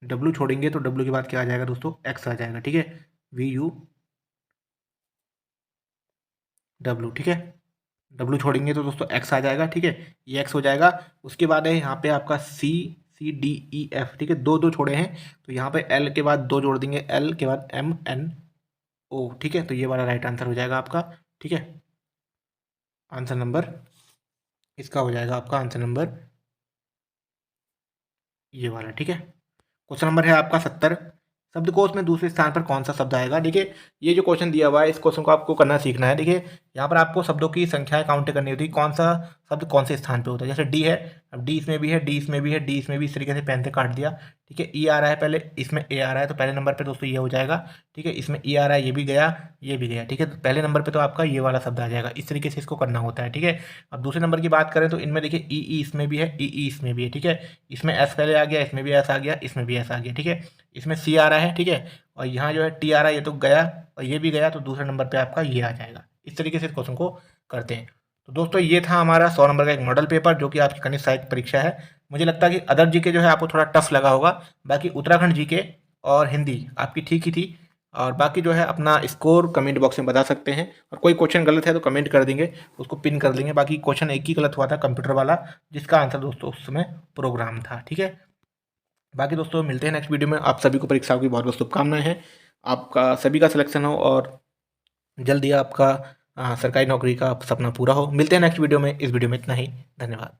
[SPEAKER 1] डब्लू छोड़ेंगे तो डब्लू के बाद क्या आ जाएगा दोस्तों? एक्स आ जाएगा, ठीक है, वी यू डब्लू, ठीक है। डब्लू छोड़ेंगे तो दोस्तों एक्स आ जाएगा, ठीक है, ये एक्स हो जाएगा। उसके बाद है यहाँ पे आपका CCDEF, ठीक है, 2 2 छोड़े हैं तो यहाँ पे एल के बाद 2 जोड़ देंगे, एल के बाद MNO, ठीक है। तो ये वाला राइट आंसर हो जाएगा आपका, ठीक है। आंसर नंबर इसका हो जाएगा आपका आंसर नंबर ये वाला, ठीक है। क्वेश्चन नंबर है आपका 70, शब्दकोश में दूसरे स्थान पर कौन सा शब्द आएगा? देखिए ये जो क्वेश्चन दिया हुआ है इस क्वेश्चन को आपको करना सीखना है। देखिए यहाँ पर आपको शब्दों की संख्याएं काउंट करनी होती है, कौन सा शब्द कौन से स्थान पे होता है। जैसे डी है, अब डी इसमें भी है, डी इसमें भी है, डी इसमें भी, इस तरीके से पेन से काट दिया, ठीक है। ई आ रहा है पहले, इसमें ए आ रहा है, तो पहले नंबर पर दोस्तों ये हो जाएगा, ठीक है। इसमें ई आ रहा है, ये भी गया, ये भी गया, ठीक है। तो पहले नंबर पर तो आपका ये वाला शब्द आ जाएगा, इस तरीके से इसको करना होता है, ठीक है। अब दूसरे नंबर की बात करें तो इनमें देखिए ई इसमें भी है, ई इसमें भी है, ठीक है। इसमें एस पहले आ गया, इसमें भी एस आ गया, इसमें भी एस आ गया, ठीक है। इसमें सी आ रहा है, ठीक है, और यहाँ जो है टी आ रहा है, ये तो गया और ये भी गया, तो दूसरे नंबर पे आपका ये आ जाएगा। इस तरीके से इस क्वेश्चन को करते हैं। तो दोस्तों ये था हमारा 100 नंबर का एक मॉडल पेपर जो कि आपकी कनिष्ठ साहित्य परीक्षा है। मुझे लगता है कि अदर जीके जो है आपको थोड़ा टफ लगा होगा, बाकी उत्तराखंड जीके और हिंदी आपकी ठीक ही थी। और बाकी जो है अपना स्कोर कमेंट बॉक्स में बता सकते हैं, और कोई क्वेश्चन गलत है तो कमेंट कर देंगे, उसको पिन कर देंगे। बाकी क्वेश्चन एक ही गलत हुआ था कंप्यूटर वाला, जिसका आंसर दोस्तों उस समय प्रोग्राम था, ठीक है। बाकी दोस्तों मिलते हैं नेक्स्ट वीडियो में। आप सभी को परीक्षाओं की बहुत बहुत शुभकामनाएं हैं, आपका सभी का सिलेक्शन हो और जल्दी आपका सरकारी नौकरी का सपना पूरा हो। मिलते हैं नेक्स्ट वीडियो में। इस वीडियो में इतना ही, धन्यवाद।